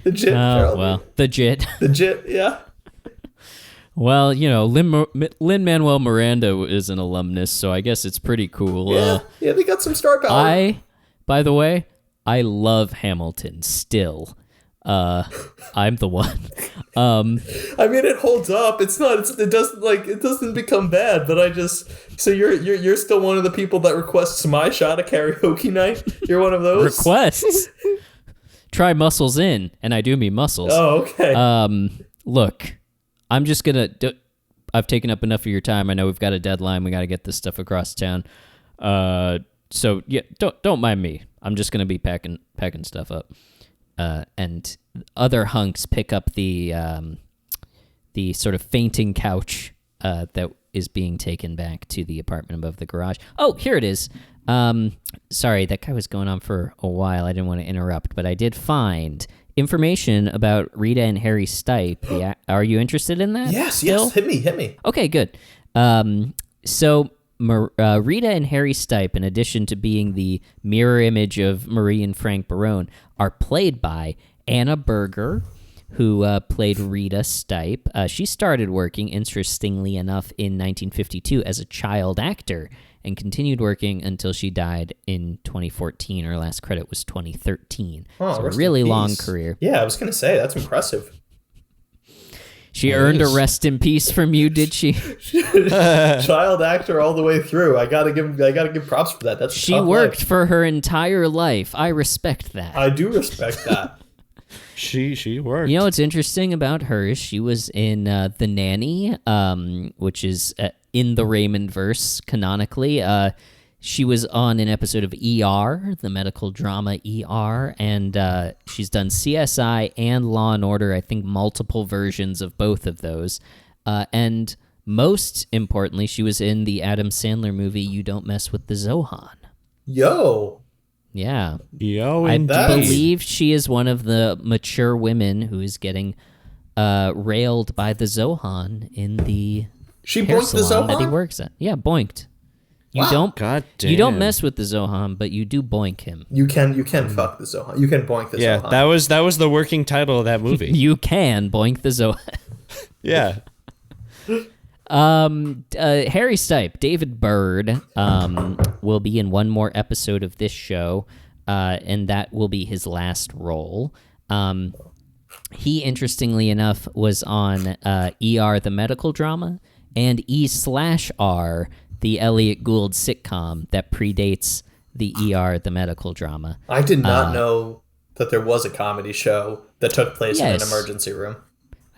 The JIT. Oh well, the JIT. The JIT. Yeah. Well, Lin-Manuel Miranda is an alumnus, so I guess it's pretty cool. Yeah, they got some star power. By the way, I love Hamilton still. I'm the one. It holds up. It doesn't become bad, but so you're still one of the people that requests my shot at karaoke night? You're one of those? Requests? Try Muscles In, and I do mean muscles. Oh, okay. Look, I'm just gonna. I've taken up enough of your time. I know we've got a deadline. We got to get this stuff across town. So yeah, don't mind me. I'm just gonna be packing stuff up. And other hunks pick up the sort of fainting couch that is being taken back to the apartment above the garage. Oh, here it is. Sorry, that guy was going on for a while. I didn't want to interrupt, but I did find information about Rita and Harry Stipe. Are you interested in that? Yes, still? Yes. Hit me. Okay, good. So Rita and Harry Stipe, in addition to being the mirror image of Marie and Frank Barone, are played by Anna Berger, who played Rita Stipe. She started working, interestingly enough, in 1952 as a child actor and continued working until she died in 2014. Her last credit was 2013. Oh, so a really long career. Yeah, I was going to say, that's impressive. She earned a rest in peace from you, did she? Child actor all the way through. I gotta give props for that. That's she worked for her entire life. I respect that. I do respect that. She worked. You know what's interesting about her is she was in The Nanny, which is in the Raymond verse canonically. She was on an episode of ER, the medical drama ER, and she's done CSI and Law and Order, I think multiple versions of both of those. And most importantly, she was in the Adam Sandler movie You Don't Mess with the Zohan. Yo. Yeah. Yo, I indeed. believe she is one of the mature women who is getting railed by the Zohan in the She hair boinked the salon that he Zohan? works at. Yeah, boinked. You don't. God damn. You don't mess with the Zohan, but you do boink him. You can fuck the Zohan. You can boink the Zohan. Yeah, that was the working title of that movie. You can boink the Zohan. Yeah. Harry Stipe, David Byrd, will be in one more episode of this show, and that will be his last role. He, interestingly enough, was on ER, the medical drama, and E/R, the Elliot Gould sitcom that predates the ER, the medical drama. I did not know that there was a comedy show that took place in an Yes. emergency room.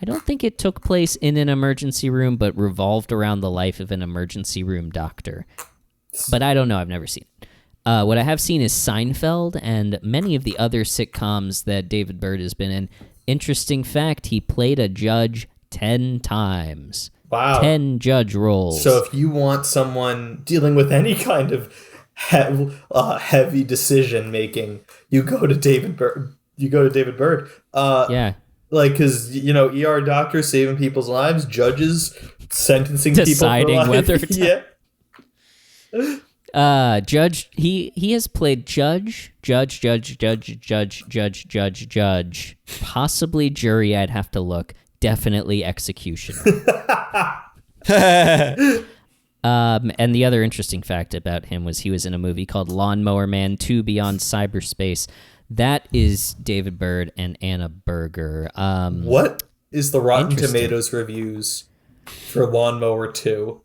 I don't think it took place in an emergency room, but revolved around the life of an emergency room doctor. But I don't know. I've never seen it. What I have seen is Seinfeld and many of the other sitcoms that David Byrd has been in. Interesting fact, he played a judge 10 times. Wow. 10 judge roles. So if you want someone dealing with any kind of heavy decision making, you go to David Byrd. Yeah. Like, because, ER doctors saving people's lives, judges sentencing Deciding people for life. whether to- Yeah. Judge, he has played judge, possibly jury, I'd have to look, definitely executioner. And the other interesting fact about him was he was in a movie called Lawnmower Man 2 Beyond Cyberspace. That is David Byrd and Anna Berger. What is the Rotten Tomatoes reviews for Lawnmower 2?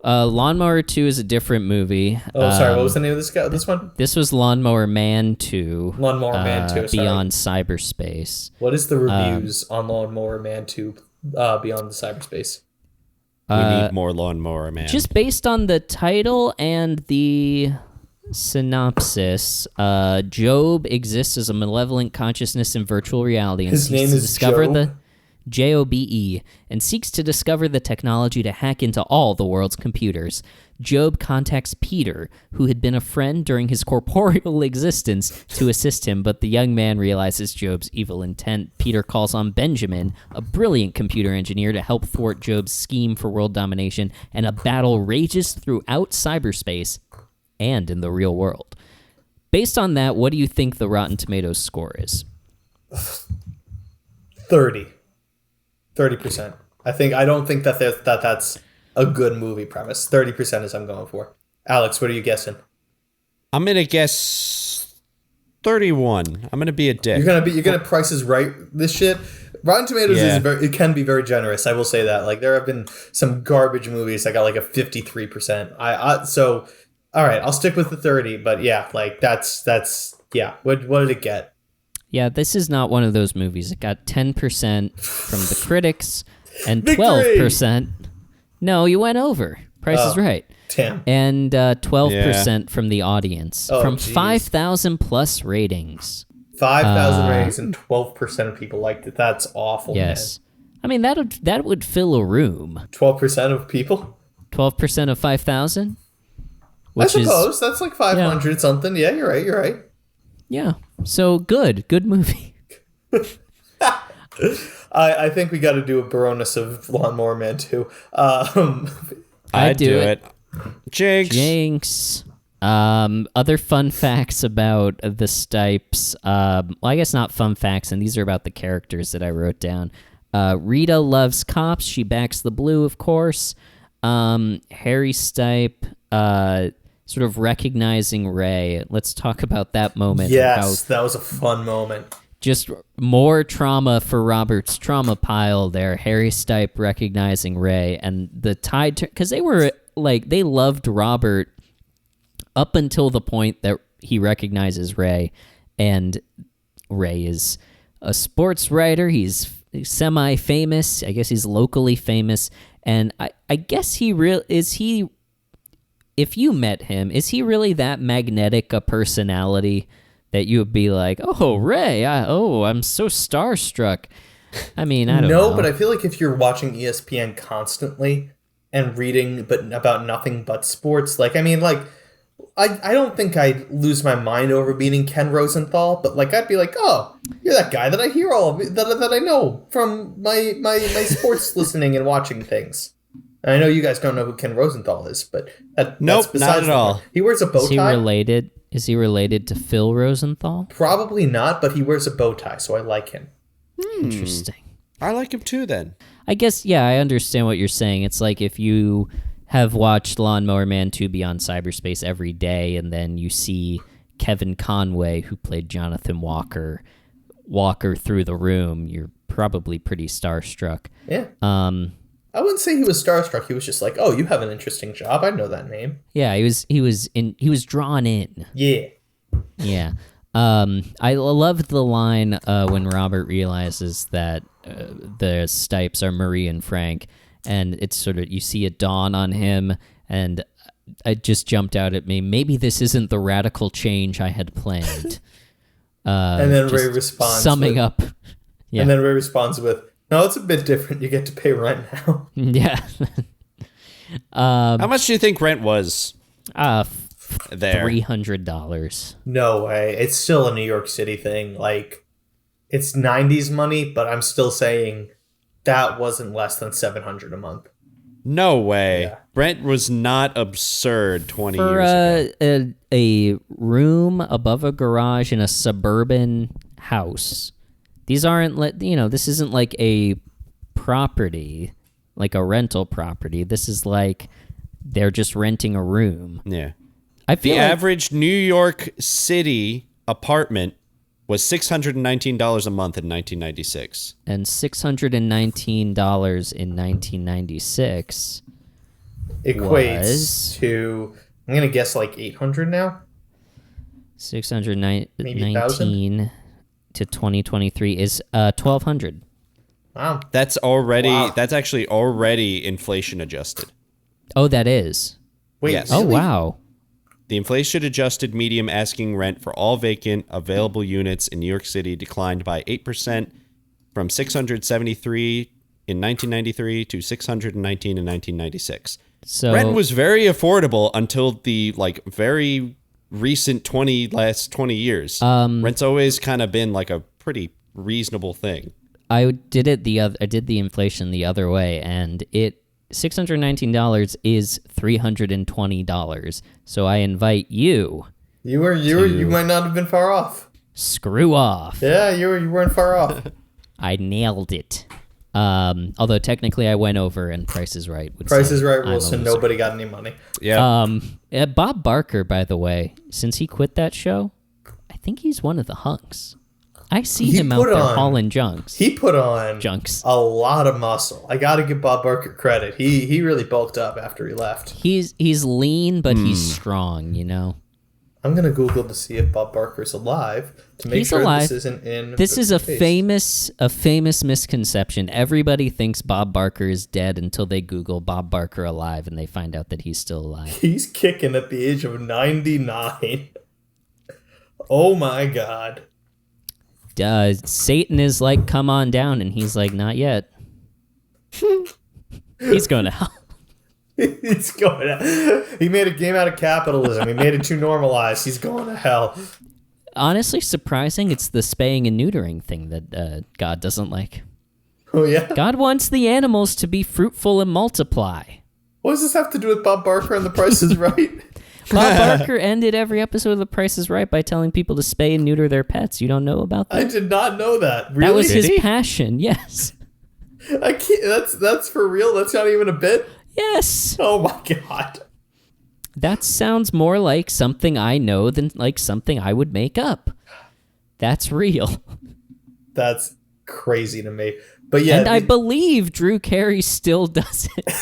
Lawnmower 2 is a different movie. Oh, sorry. What was the name of this one? This was Lawnmower Man 2. Lawnmower Man 2, sorry. Beyond Cyberspace. What is the reviews on Lawnmower Man 2 Beyond the Cyberspace? We need more Lawnmower Man. Just based on the title and the synopsis, Job exists as a malevolent consciousness in virtual reality and His name is Job? Jobe, and seeks to discover the technology to hack into all the world's computers. Job contacts Peter, who had been a friend during his corporeal existence, to assist him, but the young man realizes Job's evil intent. Peter calls on Benjamin, a brilliant computer engineer, to help thwart Job's scheme for world domination, and a battle rages throughout cyberspace and in the real world. Based on that, what do you think the Rotten Tomatoes score is? 30%. I don't think that's a good movie premise. 30% is I'm going for. Alex, what are you guessing? I'm gonna guess 31. I'm gonna be a dick. You're gonna Prices Right this shit. Rotten Tomatoes it can be very generous. I will say that. Like, there have been some garbage movies that got like a 53%. So all right, I'll stick with the 30. But yeah, like that's yeah. What did it get? Yeah, this is not one of those movies. It got 10% from the critics and Victory! 12%. No, you went over. Price is Right. Damn. And 12% from the audience. Oh, from geez. 5,000 plus ratings. 5,000 ratings and 12% of people liked it. That's awful. Yes. I mean, that would fill a room. Man. 12% of people? 12% of 5,000? I suppose. That's like 500 something. Yeah, you're right. Yeah. So good movie. I think we got to do a Baroness of Lawnmower Man 2. I'd do it. Jinx. Other fun facts about the Stipes. Well, I guess not fun facts, and these are about the characters that I wrote down. Rita loves cops. She backs the blue, of course. Harry Stipe, sort of recognizing Ray. Let's talk about that moment. Yes, that was a fun moment. Just more trauma for Robert's trauma pile there. Harry Stipe recognizing Ray, and the tide, because they loved Robert up until the point that he recognizes Ray, and Ray is a sports writer. He's semi-famous. I guess he's locally famous, and I guess if you met him, is he really that magnetic a personality that you would be like, oh, Ray, I'm so starstruck? I mean, I don't know. No, but I feel like if you're watching ESPN constantly and reading about nothing but sports, I don't think I'd lose my mind over meeting Ken Rosenthal, but I'd be like, oh, you're that guy that I hear that I know from my sports listening and watching things. I know you guys don't know who Ken Rosenthal is, but nope, that's not at all. He wears a bow tie. Is he related to Phil Rosenthal? Probably not, but he wears a bow tie, so I like him. Interesting. I like him too, then. I guess, yeah, I understand what you're saying. It's like if you have watched Lawnmower Man 2 Beyond Cyberspace every day, and then you see Kevin Conway, who played Jonathan Walker through the room, you're probably pretty starstruck. Yeah. I wouldn't say he was starstruck. He was just like, "Oh, you have an interesting job. I know that name." Yeah, he was drawn in. Yeah. Yeah. I loved the line when Robert realizes that the Stipes are Marie and Frank, and it's sort of, you see it dawn on him, and it just jumped out at me. Maybe this isn't the radical change I had planned. And then Ray responds, summing up. Yeah. And then Ray responds with, "No, it's a bit different. You get to pay rent now." Yeah. How much do you think rent was? There, $300. No way. It's still a New York City thing. Like, it's 90s money, but I'm still saying that wasn't less than $700 a month. No way. Yeah. Rent was not absurd 20 For years ago. a room above a garage in a suburban house. These aren't, this isn't like a property, like a rental property. This is like they're just renting a room. Yeah. I feel the average New York City apartment was $619 a month in 1996. And $619 in 1996 equates to, I'm going to guess like 800 now? 619 to 2023 is $1,200. Wow. That's actually already inflation adjusted. Oh, that is? Wait, yes. Oh, wow. The inflation-adjusted median asking rent for all vacant available units in New York City declined by 8% from $673 in 1993 to $619 in 1996. So rent was very affordable until the very recent last 20 years. Rent's always kind of been like a pretty reasonable thing. I did the inflation the other way, and $619 is $320. So I invite you. You might not have been far off. Screw off. Yeah, you weren't far off. I nailed it. Although technically I went over, and Price is Right. Price is Right rules, so nobody got any money. Yeah. Bob Barker, by the way, since he quit that show, I think he's one of the hunks. I see him out there hauling junks. He put on junks. A lot of muscle. I got to give Bob Barker credit. He really bulked up after he left. He's lean, but he's strong, I'm going to Google to see if Bob Barker's alive to make sure this isn't in. This is a famous misconception. Everybody thinks Bob Barker is dead until they Google Bob Barker alive and they find out that he's still alive. He's kicking at the age of 99. Oh my God. Satan is like, come on down, and he's like, not yet. He's going to hell. He's going to. He made a game out of capitalism. He made it too normalized. He's going to hell. Honestly, surprising. It's the spaying and neutering thing that God doesn't like. Oh yeah. God wants the animals to be fruitful and multiply. What does this have to do with Bob Barker and The Price is Right? Bob Barker ended every episode of The Price is Right by telling people to spay and neuter their pets. You don't know about that? I did not know that. Really? That was his passion. Yes. I can't. That's for real. That's not even a bit. Yes. Oh my God. That sounds more like something I know than like something I would make up. That's real. That's crazy to me. But yeah, and I believe Drew Carey still does it.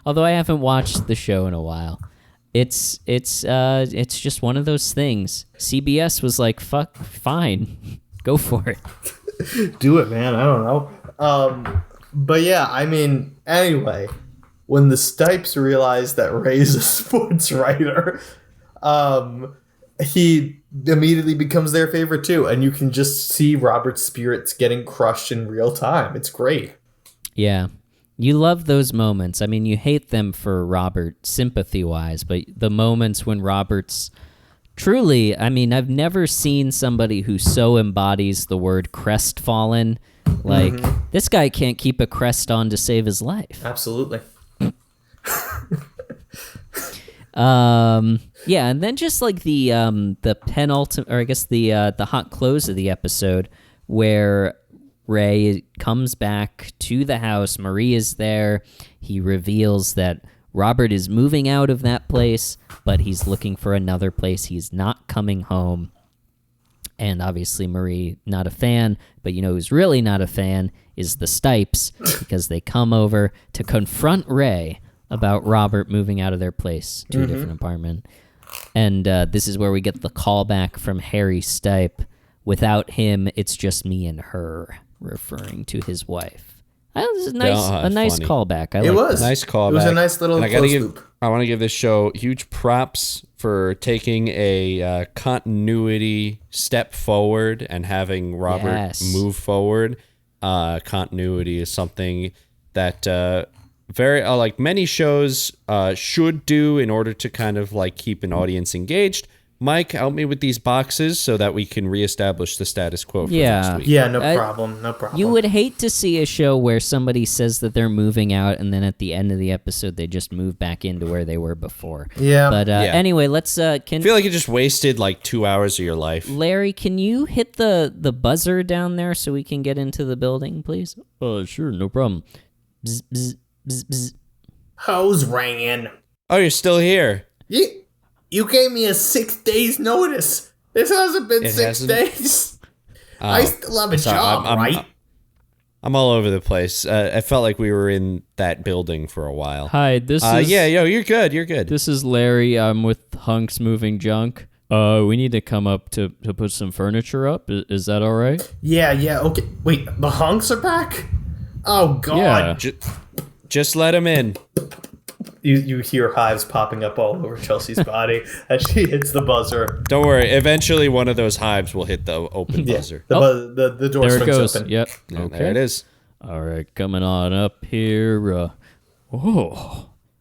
Although I haven't watched the show in a while. It's just one of those things. CBS was like, fuck, fine. Go for it. Do it, man. I don't know. But yeah, I mean, anyway, when the Stipes realize that Ray's a sports writer, he immediately becomes their favorite too. And you can just see Robert's spirits getting crushed in real time. It's great. Yeah. You love those moments. I mean, you hate them for Robert sympathy-wise, but the moments when Robert's truly, I mean, I've never seen somebody who so embodies the word crestfallen Like, this guy can't keep a crest on to save his life. Absolutely. Yeah, and then just like the penultimate, or I guess the hot close of the episode, where Ray comes back to the house. Marie is there. He reveals that Robert is moving out of that place, but he's looking for another place. He's not coming home. And obviously Marie, not a fan, but you know who's really not a fan is the Stipes, because they come over to confront Ray about Robert moving out of their place to a different apartment. And this is where we get the callback from Harry Stipe. Without him, it's just me and her, referring to his wife. This is a nice funny. callback. It was a nice callback. It was a nice little close loop. I want to give this show huge props for taking a continuity step forward and having Robert move forward. Continuity is something that very like many shows should do in order to kind of like keep an audience engaged. Mike, help me with these boxes so that we can reestablish the status quo for next week. Yeah, no problem. You would hate to see a show where somebody says that they're moving out and then at the end of the episode they just move back into where they were before. Yeah. But anyway, let's I feel like you just wasted like 2 hours of your life. Larry, can you hit the buzzer down there so we can get into the building, please? Sure, no problem. Bzz, bzz, bzz, bzz. Who's ringing? Oh, you're still here. You gave me a 6 days notice. This hasn't been It 6 hasn't? days. I still have a job, right? I'm all over the place. I felt like we were in that building for a while. Hi, this is... you're good. You're good. This is Larry. I'm with Hunks Moving Junk. We need to come up to put some furniture up. Is that all right? Yeah, okay. Wait, the hunks are back? Oh, God. Yeah. Just let him in. You hear hives popping up all over Chelsea's body as she hits the buzzer. Don't worry. Eventually, one of those hives will hit the open buzzer. The door There it swings goes. open. Yep. Yeah, Okay. there it is. All right, coming on up here.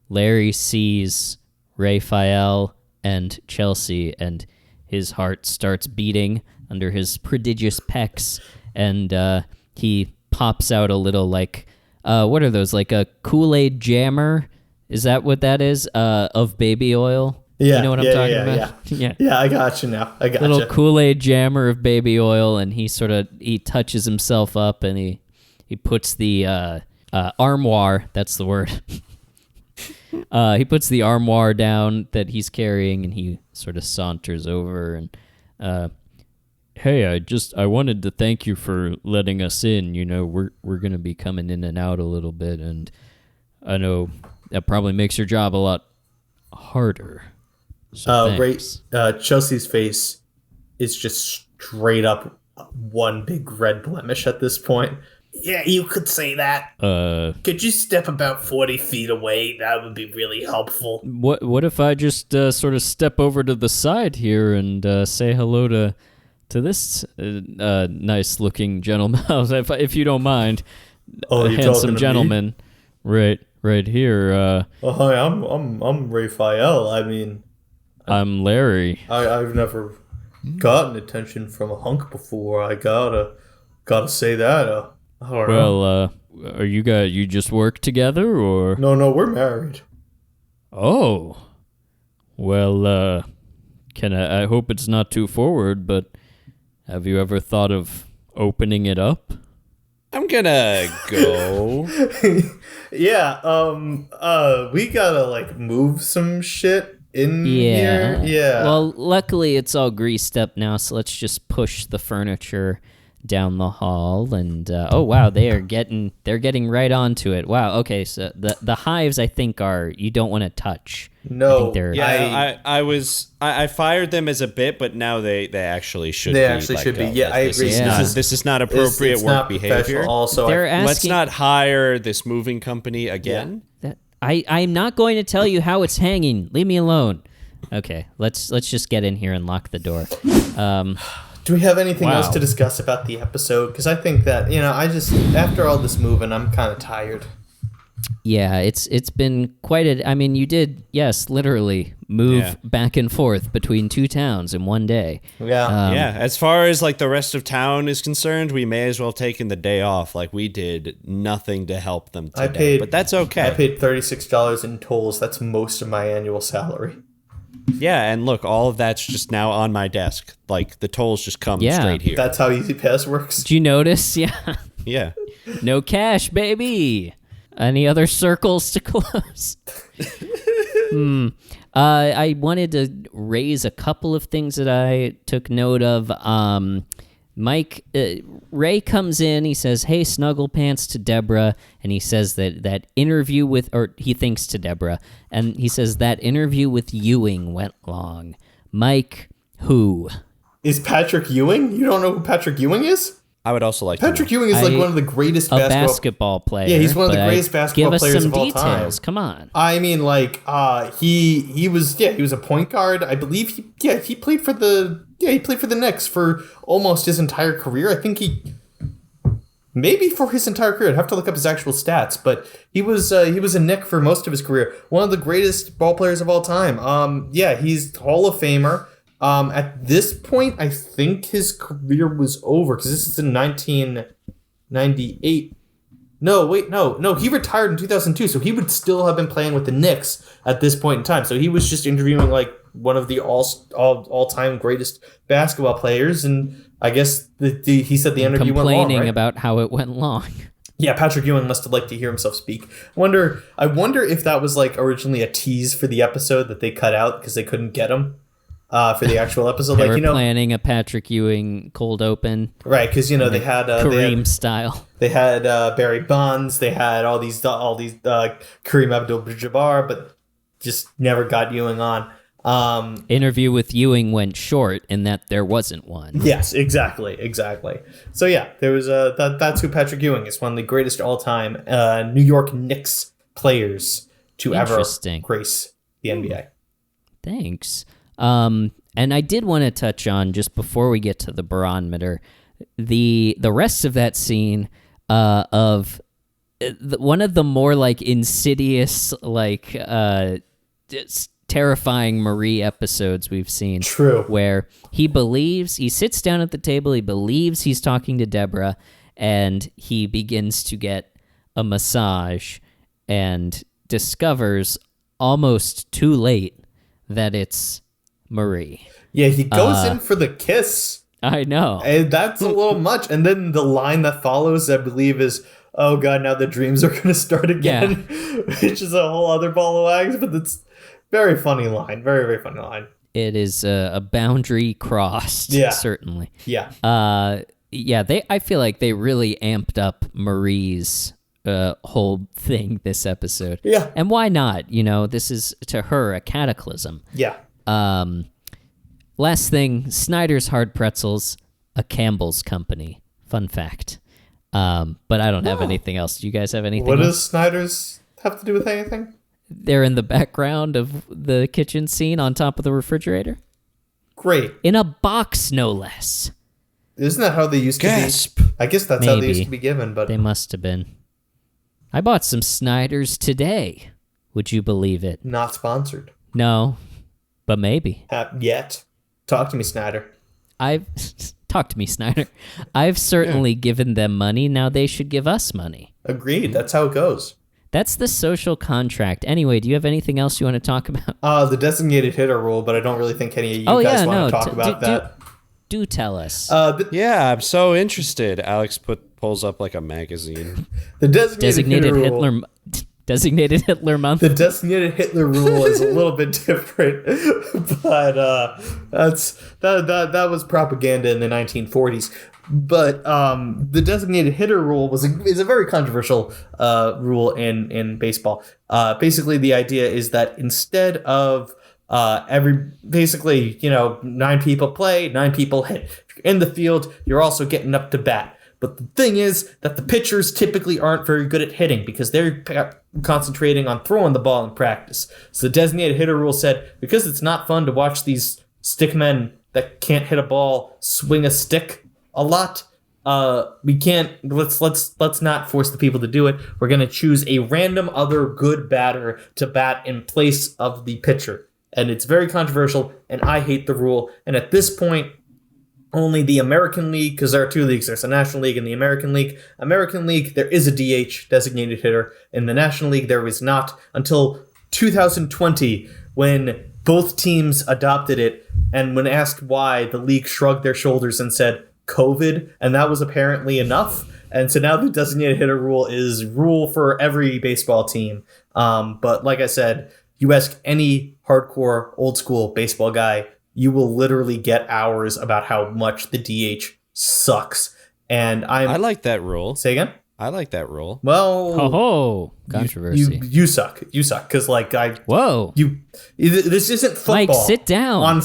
Larry sees Raphael and Chelsea, and his heart starts beating under his prodigious pecs, and he pops out a little like, what are those, like a Kool-Aid jammer? Is that what that is? Of baby oil? Yeah, you know what I'm talking about? Yeah. Yeah, I got you now. I got Little you. Kool-Aid jammer of baby oil, and he touches himself up, and he puts the armoire, that's the word. He puts the armoire down that he's carrying, and he sort of saunters over and Hey, I wanted to thank you for letting us in. You know, we're going to be coming in and out a little bit, and I know that probably makes your job a lot harder. So thanks. Chelsea's face is just straight up one big red blemish at this point. Yeah, you could say that. Could you step about 40 feet away? That would be really helpful. What if I just sort of step over to the side here and say hello to this nice looking gentleman, if you don't mind. Oh, you're handsome talking to gentleman, right here. Hi, I'm Raphael. I mean, I'm Larry. I've never gotten attention from a hunk before. I gotta say that. I don't know. Well, are you just work together or? No, we're married. Oh, well, I hope it's not too forward, but have you ever thought of opening it up? I'm gonna go. Yeah, we gotta like move some shit in here. Yeah. Well, luckily it's all greased up now, so let's just push the furniture down the hall, and oh wow, they're getting right onto it. Wow. Okay, so the hives I think are you don't want to touch. No. I think they're, I fired them as a bit, but now they actually should. They be actually let should go. be. Yeah, I agree. This is not appropriate it's work not behavior. professional. Also, they're asking, Let's not hire this moving company again. I'm not going to tell you how it's hanging. Leave me alone. Okay, let's just get in here and lock the door. do we have anything else Wow. to discuss about the episode? Because I think that I just after all this moving, I'm kind of tired. Yeah, it's been quite I mean, you did, yes, literally move back and forth between two towns in one day. Yeah. Yeah, as far as like the rest of town is concerned, we may as well have taken the day off. Like we did nothing to help them today, but that's okay. I paid $36 in tolls. That's most of my annual salary. Yeah, and look, all of that's just now on my desk. Like the tolls just come straight here. That's how Easy Pass works. Did you notice? Yeah. Yeah. No cash, baby. Any other circles to close? I wanted to raise a couple of things that I took note of. Ray comes in, he says, "Hey, Snuggle Pants," to Deborah, and he says that interview with, or he thinks to Deborah, and he says that interview with Ewing went long. Mike, who? Is Patrick Ewing? You don't know who Patrick Ewing is? I would also like Patrick Ewing is like one of the greatest basketball player. Yeah, he's one of the greatest basketball players of all time. Give us some details. Come on. I mean, like, he was a point guard. I believe he played for the Knicks for almost his entire career. I think maybe for his entire career. I'd have to look up his actual stats, but he was a Knick for most of his career. One of the greatest ball players of all time. He's Hall of Famer. At this point, I think his career was over because this is in 1998. No, he retired in 2002, so he would still have been playing with the Knicks at this point in time. So he was just interviewing like one of the all-time greatest basketball players, and I guess he said the interview went long, complaining about how it went long. Yeah, Patrick Ewing must have liked to hear himself speak. I wonder if that was like originally a tease for the episode that they cut out because they couldn't get him. For the actual episode, they were planning a Patrick Ewing cold open, right? Because they had Kareem style. They had Barry Bonds. They had all these Kareem Abdul-Jabbar, but just never got Ewing on. Interview with Ewing went short in that there wasn't one. Yes, exactly. So yeah, there was that's who Patrick Ewing is, one of the greatest all-time New York Knicks players to ever grace the NBA. Thanks. And I did want to touch on, just before we get to the barometer, the rest of that scene of one of the more like insidious, like terrifying Marie episodes we've seen. True. Where he sits down at the table, he believes he's talking to Deborah, and he begins to get a massage and discovers almost too late that it's Marie. Yeah, he goes in for the kiss. I know. And that's a little much. And then the line that follows, I believe, is, "Oh God, now the dreams are going to start again," which is a whole other ball of wax, but it's very funny line. Very, very funny line. It is a boundary crossed, certainly. Yeah. I feel like they really amped up Marie's whole thing this episode. Yeah. And why not? This is, to her, a cataclysm. Yeah. Last thing, Snyder's Hard Pretzels, a Campbell's company. Fun fact. But I don't have anything else. Do you guys have anything What else? does Snyder's have to do with anything? They're in the background of the kitchen scene on top of the refrigerator. Great. In a box, no less. Isn't that how they used to be? I guess that's how they used to be given, but they must have been. I bought some Snyder's today. Would you believe it? Not sponsored. No. But maybe. Yet. Talk to me, Snyder. Talk to me, Snyder. I've certainly given them money. Now they should give us money. Agreed. That's how it goes. That's the social contract. Anyway, do you have anything else you want to talk about? The designated hitter rule, but I don't really think any of you guys want to talk about that. Do tell us. Yeah, I'm so interested. Alex pulls up like a magazine. The designated Hitler Designated Hitler month. The designated Hitler rule is a little bit different, but that was propaganda in the 1940s. But the designated hitter rule is a very controversial rule in baseball. Basically, the idea is that instead of 9 people play, 9 people hit. If you're in the field, you're also getting up to bat. But the thing is that the pitchers typically aren't very good at hitting because they're concentrating on throwing the ball in practice. So the designated hitter rule said, because it's not fun to watch these stick men that can't hit a ball swing a stick a lot, we can't. Let's not force the people to do it. We're gonna choose a random other good batter to bat in place of the pitcher, and it's very controversial. And I hate the rule. And at this point, only the American League, because there are two leagues. There's the National League and the American League. American League, there is a DH, designated hitter. In the National League, there was not until 2020 when both teams adopted it. And when asked why, the league shrugged their shoulders and said, COVID, and that was apparently enough. And so now the designated hitter rule is rule for every baseball team. But like I said, you ask any hardcore, old school baseball guy, you will literally get hours about how much the DH sucks. And I like that rule. Say again? I like that rule. Well, controversy. You suck. You suck because this isn't football. Mike, sit down.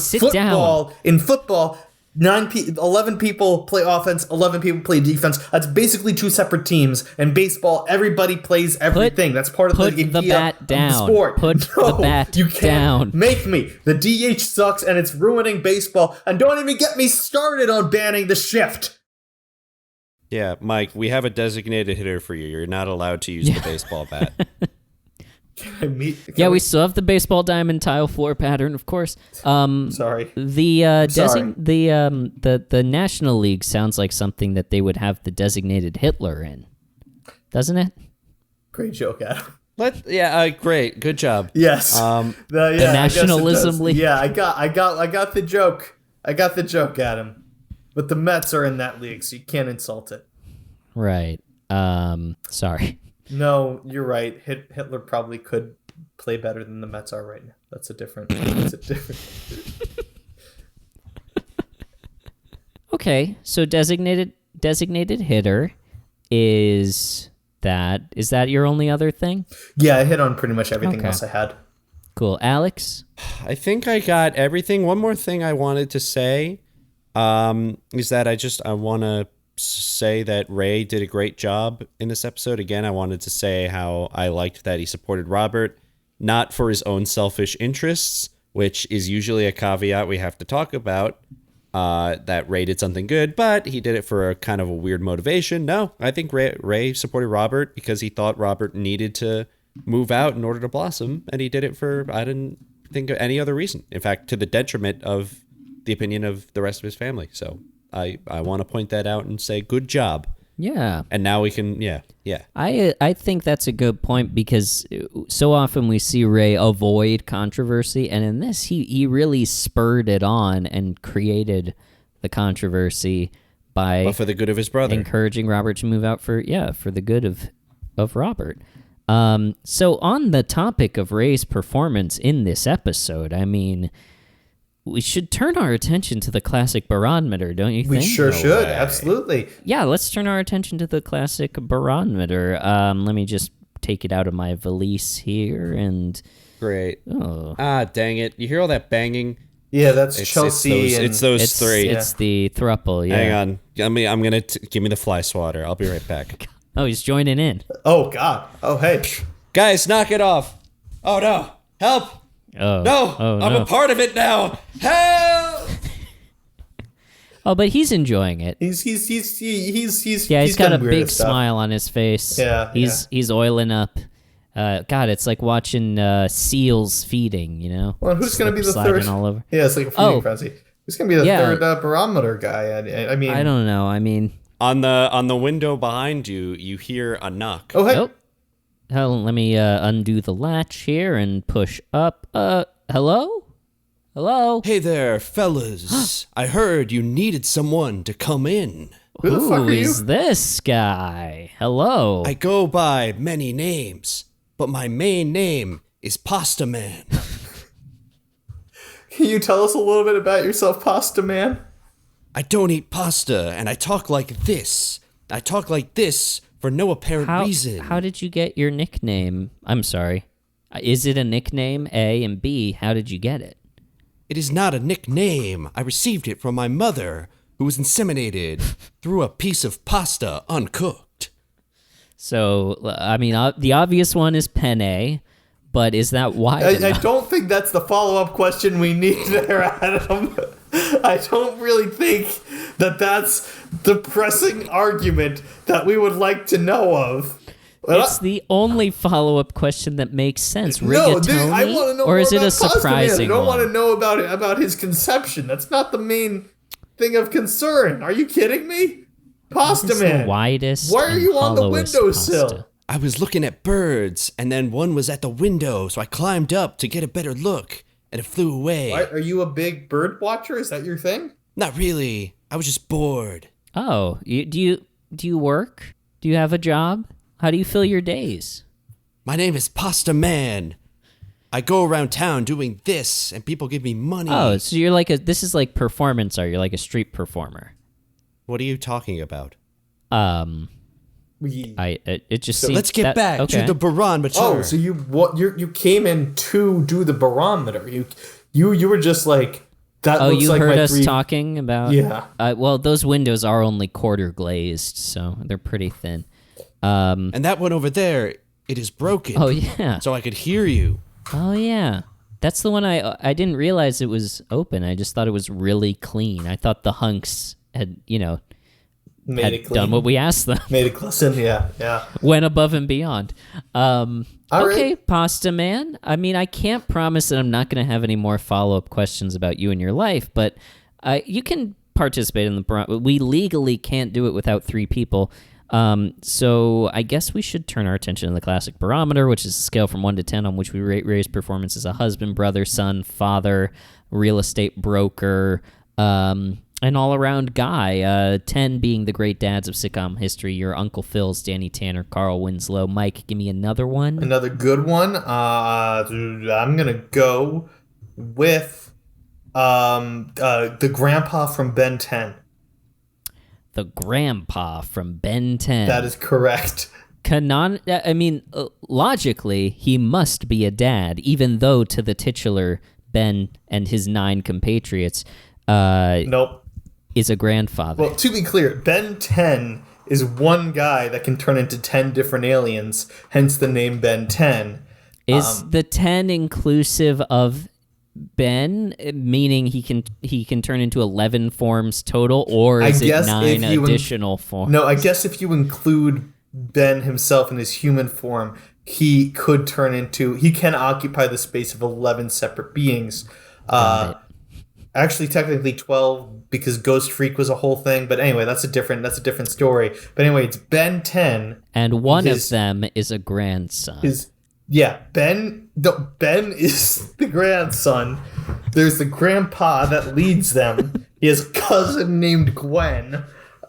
In football, 11 people play offense, 11 people play defense. That's basically two separate teams. In baseball, everybody plays everything. That's part of the bat down. Of the sport. Put the bat you can't down. Make me. The DH sucks and it's ruining baseball. And don't even get me started on banning the shift. Yeah, Mike, we have a designated hitter for you. You're not allowed to use the baseball bat. We still have the baseball diamond tile floor pattern, of course. Sorry. The National League sounds like something that they would have the designated Hitler in, doesn't it? Great joke, Adam. Great, good job. Yes. The Nationalism League. Yeah, I got the joke. I got the joke, Adam. But the Mets are in that league, so you can't insult it. Right. Sorry. No, you're right. Hitler probably could play better than the Mets are right now. That's a different. Okay, so designated hitter is that your only other thing? Yeah, I hit on pretty much everything else I had. Cool. Alex? I think I got everything. One more thing I wanted to say is that I want to say that Ray did a great job in this episode. Again, I wanted to say how I liked that he supported Robert, not for his own selfish interests, which is usually a caveat we have to talk about, that Ray did something good, but he did it for a kind of a weird motivation. No, I think Ray supported Robert because he thought Robert needed to move out in order to blossom, and he did it for, I didn't think of any other reason. In fact, to the detriment of the opinion of the rest of his family. So I want to point that out and say good job. Yeah. And now we can, yeah. I think that's a good point because so often we see Ray avoid controversy, and in this he really spurred it on and created the controversy by for the good of his brother, encouraging Robert to move out for the good of Robert. So on the topic of Ray's performance in this episode, I mean, we should turn our attention to the classic barometer, don't you think? We sure should, absolutely. Yeah, let's turn our attention to the classic barometer. Let me just take it out of my valise here and... Great. Oh. Ah, dang it. You hear all that banging? Yeah, that's Chelsea. It's those three. It's the thruple, yeah. Hang on. I'm going to... Give me the fly swatter. I'll be right back. Oh, he's joining in. Oh, God. Oh, hey. Guys, knock it off. Oh, no. Help. No, I'm a part of it now. Help! Oh, but he's enjoying it. He's got a big smile on his face. Yeah, he's oiling up. God, it's like watching seals feeding. You know. Well, who's going to be the third? All over. Yeah, it's like a feeding frenzy. Who's going to be the third barometer guy? I mean, I don't know. I mean, on the window behind you, you hear a knock. Oh, hey. Oh. Let me undo the latch here and push up. Hello? Hello? Hey there, fellas. I heard you needed someone to come in. Who the fuck are you? Is this guy? Hello? I go by many names, but my main name is Pasta Man. Can you tell us a little bit about yourself, Pasta Man? I don't eat pasta, and I talk like this. I talk like this for no apparent reason. How did you get your nickname? I'm sorry. Is it a nickname, A, and B, how did you get it? It is not a nickname. I received it from my mother, who was inseminated through a piece of pasta uncooked. So, I mean, the obvious one is penne, but is that why? I don't think that's the follow-up question we need there, Adam. I don't really think that that's the pressing argument that we would like to know of. It's the only follow-up question that makes sense. Rigatoni? No, I want to know or more is it about a surprising I don't one? want to know about his conception. That's not the main thing of concern. Are you kidding me? Pasta It's Man. the widest Why are you on the hollowest windowsill? pasta. I was looking at birds, and then one was at the window, so I climbed up to get a better look, and it flew away. Why, are you a big bird watcher? Is that your thing? Not really. I was just bored. Oh, do you work? Do you have a job? How do you fill your days? My name is Pasta Man. I go around town doing this, and people give me money. Oh, so you're like this is like performance art. You're like a street performer. What are you talking about? It just So seems let's get back to the barometer. Oh, so you came in to do the barometer. You were just like that. Oh, looks you like heard my us talking about? Yeah. Well, those windows are only quarter glazed, so they're pretty thin. And that one over there, it is broken. Oh yeah. So I could hear you. Oh yeah. That's the one I didn't realize it was open. I just thought it was really clean. I thought the hunks had, Made had it clean. done what we asked them. Made it listen. Yeah. Went above and beyond. All Okay, right. Pasta Man. I mean, I can't promise that I'm not going to have any more follow-up questions about you and your life, but you can participate in the... We legally can't do it without 3 people. So I guess we should turn our attention to the classic barometer, which is a scale from 1 to 10 on which we rate Ray's performance as a husband, brother, son, father, real estate broker, an all-around guy. 10 being the great dads of sitcom history, your Uncle Phil's, Danny Tanner, Carl Winslow. Mike, give me another one. Another good one. I'm gonna go with the grandpa from Ben 10. The grandpa from Ben 10. That is correct. Logically, he must be a dad, even though to the titular Ben and his 9 compatriots Nope. is a grandfather. Well, to be clear, Ben 10 is one guy that can turn into 10 different aliens, hence the name Ben 10. Is the 10 inclusive of Ben, meaning he can turn into 11 forms total, or is it 9 additional forms? No, I guess if you include Ben himself in his human form, he can occupy the space of 11 separate beings. Actually, technically 12 because Ghost Freak was a whole thing. But anyway, that's a different story. But anyway, it's Ben 10, and one of them is a grandson. Ben is the grandson. There's the grandpa that leads them. He has a cousin named Gwen.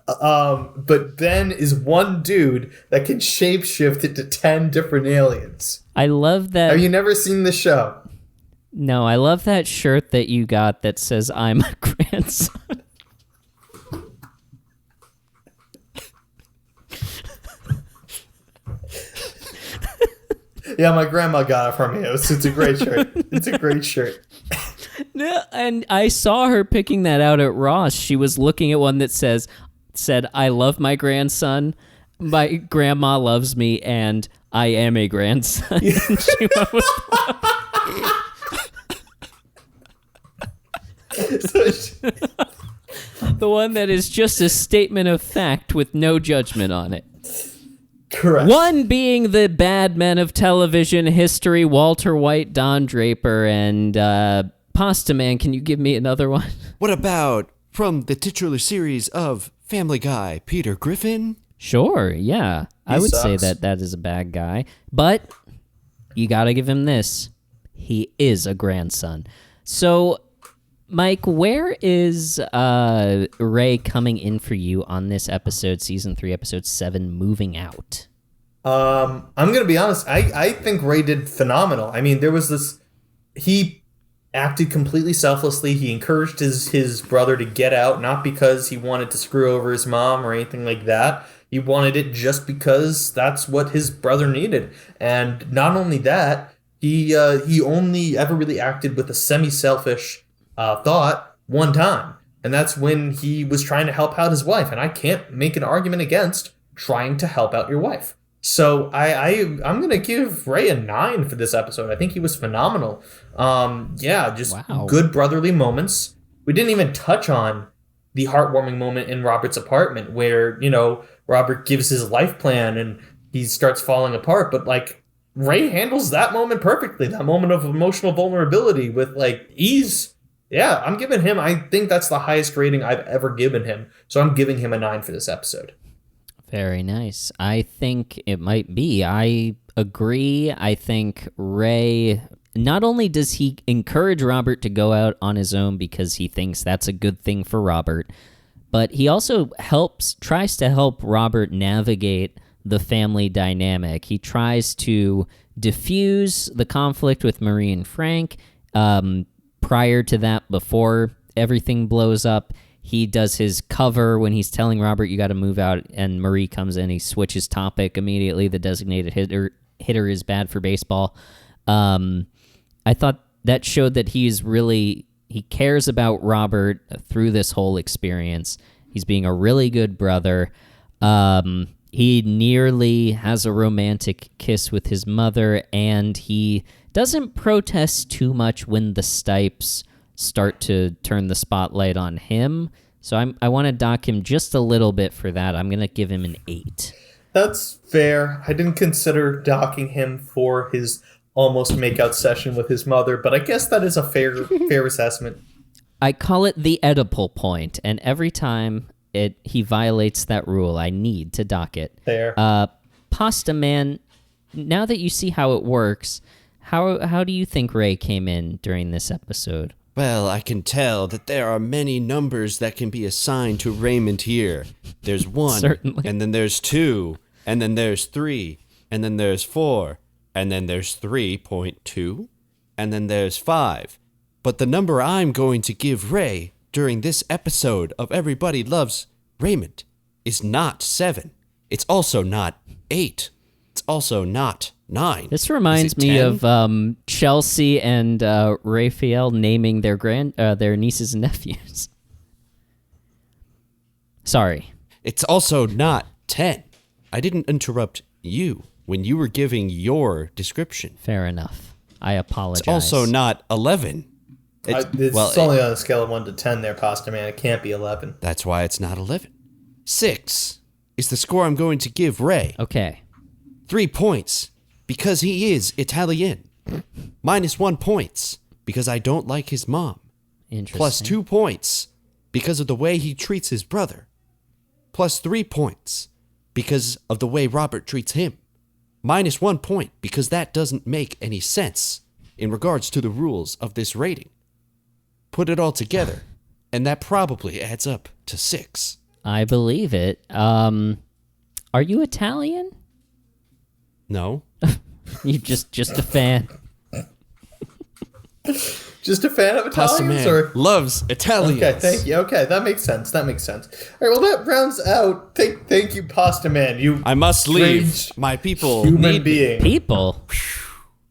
But Ben is one dude that can shapeshift into 10 different aliens. I love that. Have you never seen the show? No, I love that shirt that you got that says I'm a grandson. Yeah, my grandma got it for me. It's a great shirt. It's a great shirt. No, and I saw her picking that out at Ross. She was looking at one that said, I love my grandson, my grandma loves me, and I am a grandson. And she went with the one that is just a statement of fact with no judgment on it. Correct. One being the bad men of television history, Walter White, Don Draper, and Pasta Man. Can you give me another one? What about from the titular series of Family Guy, Peter Griffin? Sure, yeah. I would say sucks. that is a bad guy. But you got to give him this. He is a grandson. So, Mike, where is Ray coming in for you on this episode, Season 3, Episode 7, Moving Out? I'm going to be honest. I think Ray did phenomenal. I mean, there was this... He acted completely selflessly. He encouraged his brother to get out, not because he wanted to screw over his mom or anything like that. He wanted it just because that's what his brother needed. And not only that, he only ever really acted with a semi-selfish thought one time. And that's when he was trying to help out his wife. And I can't make an argument against trying to help out your wife. So I'm going to give Ray a 9 for this episode. I think he was phenomenal. Good brotherly moments. we didn't even touch on the heartwarming moment in Robert's apartment where, Robert gives his life plan and he starts falling apart. But like Ray handles that moment perfectly, that moment of emotional vulnerability with like ease. Yeah, I'm giving him, I think that's the highest rating I've ever given him. So I'm giving him a 9 for this episode. Very nice. I think it might be. I agree. I think Ray, not only does he encourage Robert to go out on his own because he thinks that's a good thing for Robert, but he also tries to help Robert navigate the family dynamic. He tries to diffuse the conflict with Marie and Frank. Prior to that, before everything blows up, he does his cover when he's telling Robert, you got to move out, and Marie comes in. He switches topic immediately. The designated hitter is bad for baseball. I thought that showed that he cares about Robert through this whole experience. He's being a really good brother. He nearly has a romantic kiss with his mother, and he doesn't protest too much when the Stipes start to turn the spotlight on him. So I want to dock him just a little bit for that. I'm going to give him an 8. That's fair. I didn't consider docking him for his almost makeout session with his mother, but I guess that is a fair assessment. I call it the Oedipal point, and every time he violates that rule, I need to dock it. Fair. Pasta Man, now that you see how it works, how do you think Ray came in during this episode? Well, I can tell that there are many numbers that can be assigned to Raymond here. There's 1, Certainly. And then there's 2, and then there's 3, and then there's 4, and then there's 3.2, and then there's 5. But the number I'm going to give Ray during this episode of Everybody Loves Raymond is not 7. It's also not 8. It's also not 9. This reminds me 10? of Chelsea and Raphael naming their nieces and nephews. Sorry. It's also not 10. I didn't interrupt you when you were giving your description. Fair enough. I apologize. It's also not 11. It's only on a scale of 1 to 10 there, Pasta Man. It can't be 11. That's why it's not 11. 6 is the score I'm going to give Ray. Okay. 3 points because he is Italian. -1 points because I don't like his mom. Interesting. Plus 2 points because of the way he treats his brother. Plus 3 points because of the way Robert treats him. -1 point because that doesn't make any sense in regards to the rules of this rating. Put it all together, and that probably adds up to 6. I believe it. Are you Italian? No. You just a fan. Just a fan of Pasta Italians? Man Or? loves Italians. Okay, thank you. Okay, that makes sense. All right, well, that rounds out. Thank you, Pasta Man. I must leave. strange My people human need me. being. People?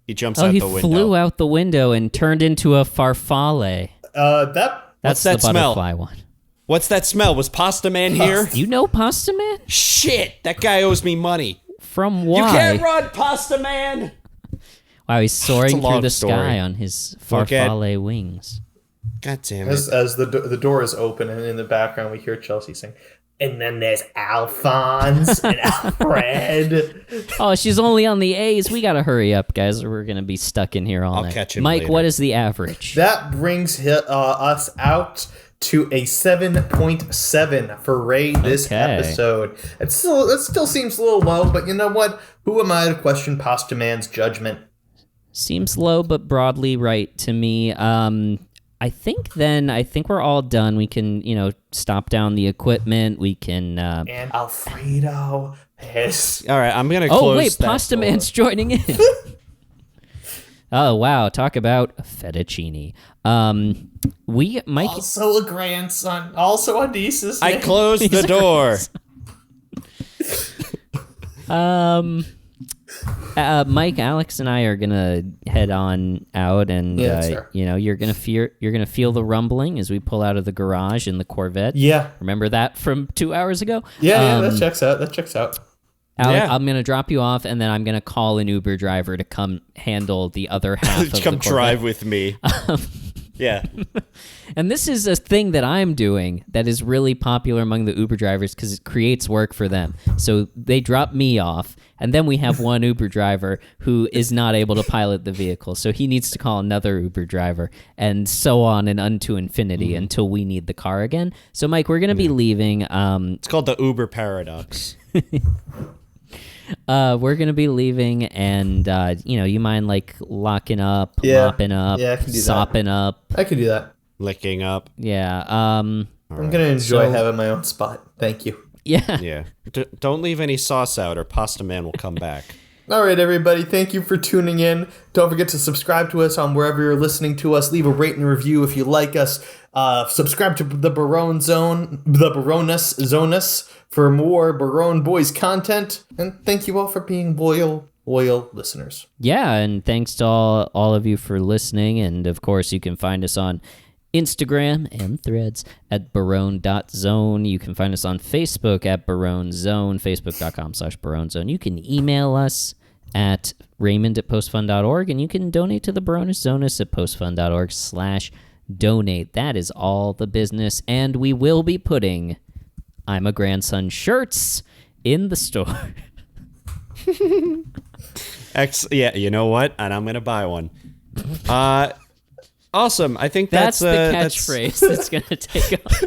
He jumps Oh, out he the window. flew out the window and turned into a farfalle. That's that the smell? butterfly one. What's that smell? Was Pasta Man here? You know Pasta Man? Shit! That guy owes me money. From why? You can't run, Pasta Man! Wow, he's soaring long through the story. sky on his Look at- farfalle wings. God damn it. As the door is open, and in the background we hear Chelsea sing. And then there's Alphonse and Alfred. Oh, she's only on the A's. We gotta hurry up, guys, or we're gonna be stuck in here all night. catch him Mike, later. what is the average? That brings us out to a 7.7 for Ray this Okay. episode. It still seems a little low, but you know what? Who am I to question Pasta Man's judgment? Seems low, but broadly right to me. I think we're all done. We can, stop down the equipment. We can. And Alfredo is. All right, I'm going to close Oh wait, that Pasta door. Man's joining in. Oh wow, talk about fettuccine. Mike. Also a grandson. Also a nieces. I closed the door. Mike, Alex, and I are gonna head on out, and sure. you're gonna feel the rumbling as we pull out of the garage in the Corvette. Yeah. Remember that from 2 hours ago? Yeah, that checks out. Alex, Yeah. I'm gonna drop you off, and then I'm gonna call an Uber driver to come handle the other half of the Come Corvette. drive with me. Yeah. And this is a thing that I'm doing that is really popular among the Uber drivers because it creates work for them. So they drop me off, and then we have one Uber driver who is not able to pilot the vehicle. So he needs to call another Uber driver, and so on and unto infinity until we need the car again. So, Mike, we're going to be leaving. It's called the Uber paradox. We're going to be leaving, and, you mind, like, locking up, mopping up, I can do sopping up. I can do that. Licking up. Yeah. I'm going to enjoy having my own spot. Thank you. Yeah. Yeah. Don't leave any sauce out or Pasta Man will come back. All right, everybody. Thank you for tuning in. Don't forget to subscribe to us on wherever you're listening to us. Leave a rate and review if you like us. Subscribe to the Baroness Zonus for more Barone Boys content. And thank you all for being loyal listeners. Yeah, and thanks to all of you for listening. And, of course, you can find us on Instagram and Threads at barone.zone. You can find us on Facebook at baronezone, facebook.com/baronezone. You can email us at raymond@postfund.org, and you can donate to the Baroness Zonus at postfund.org/donate. That is all the business, and we will be putting I'm a Grandson shirts in the store. Yeah, you know what? And I'm going to buy one. Awesome. I think that's the catchphrase that's going to take off.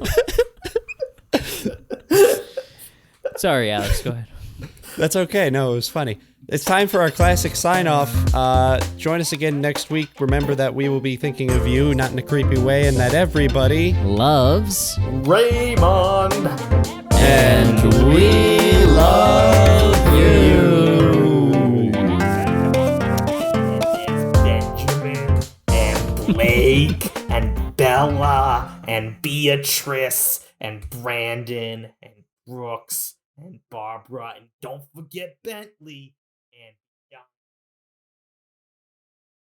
Sorry, Alex, go ahead. That's okay. No, it was funny. It's time for our classic sign-off. Join us again next week. Remember that we will be thinking of you, not in a creepy way, and that everybody loves Raymond. And we love you. Benjamin and Blake and Bella and Beatrice and Brandon and Brooks and Barbara, and don't forget Bentley and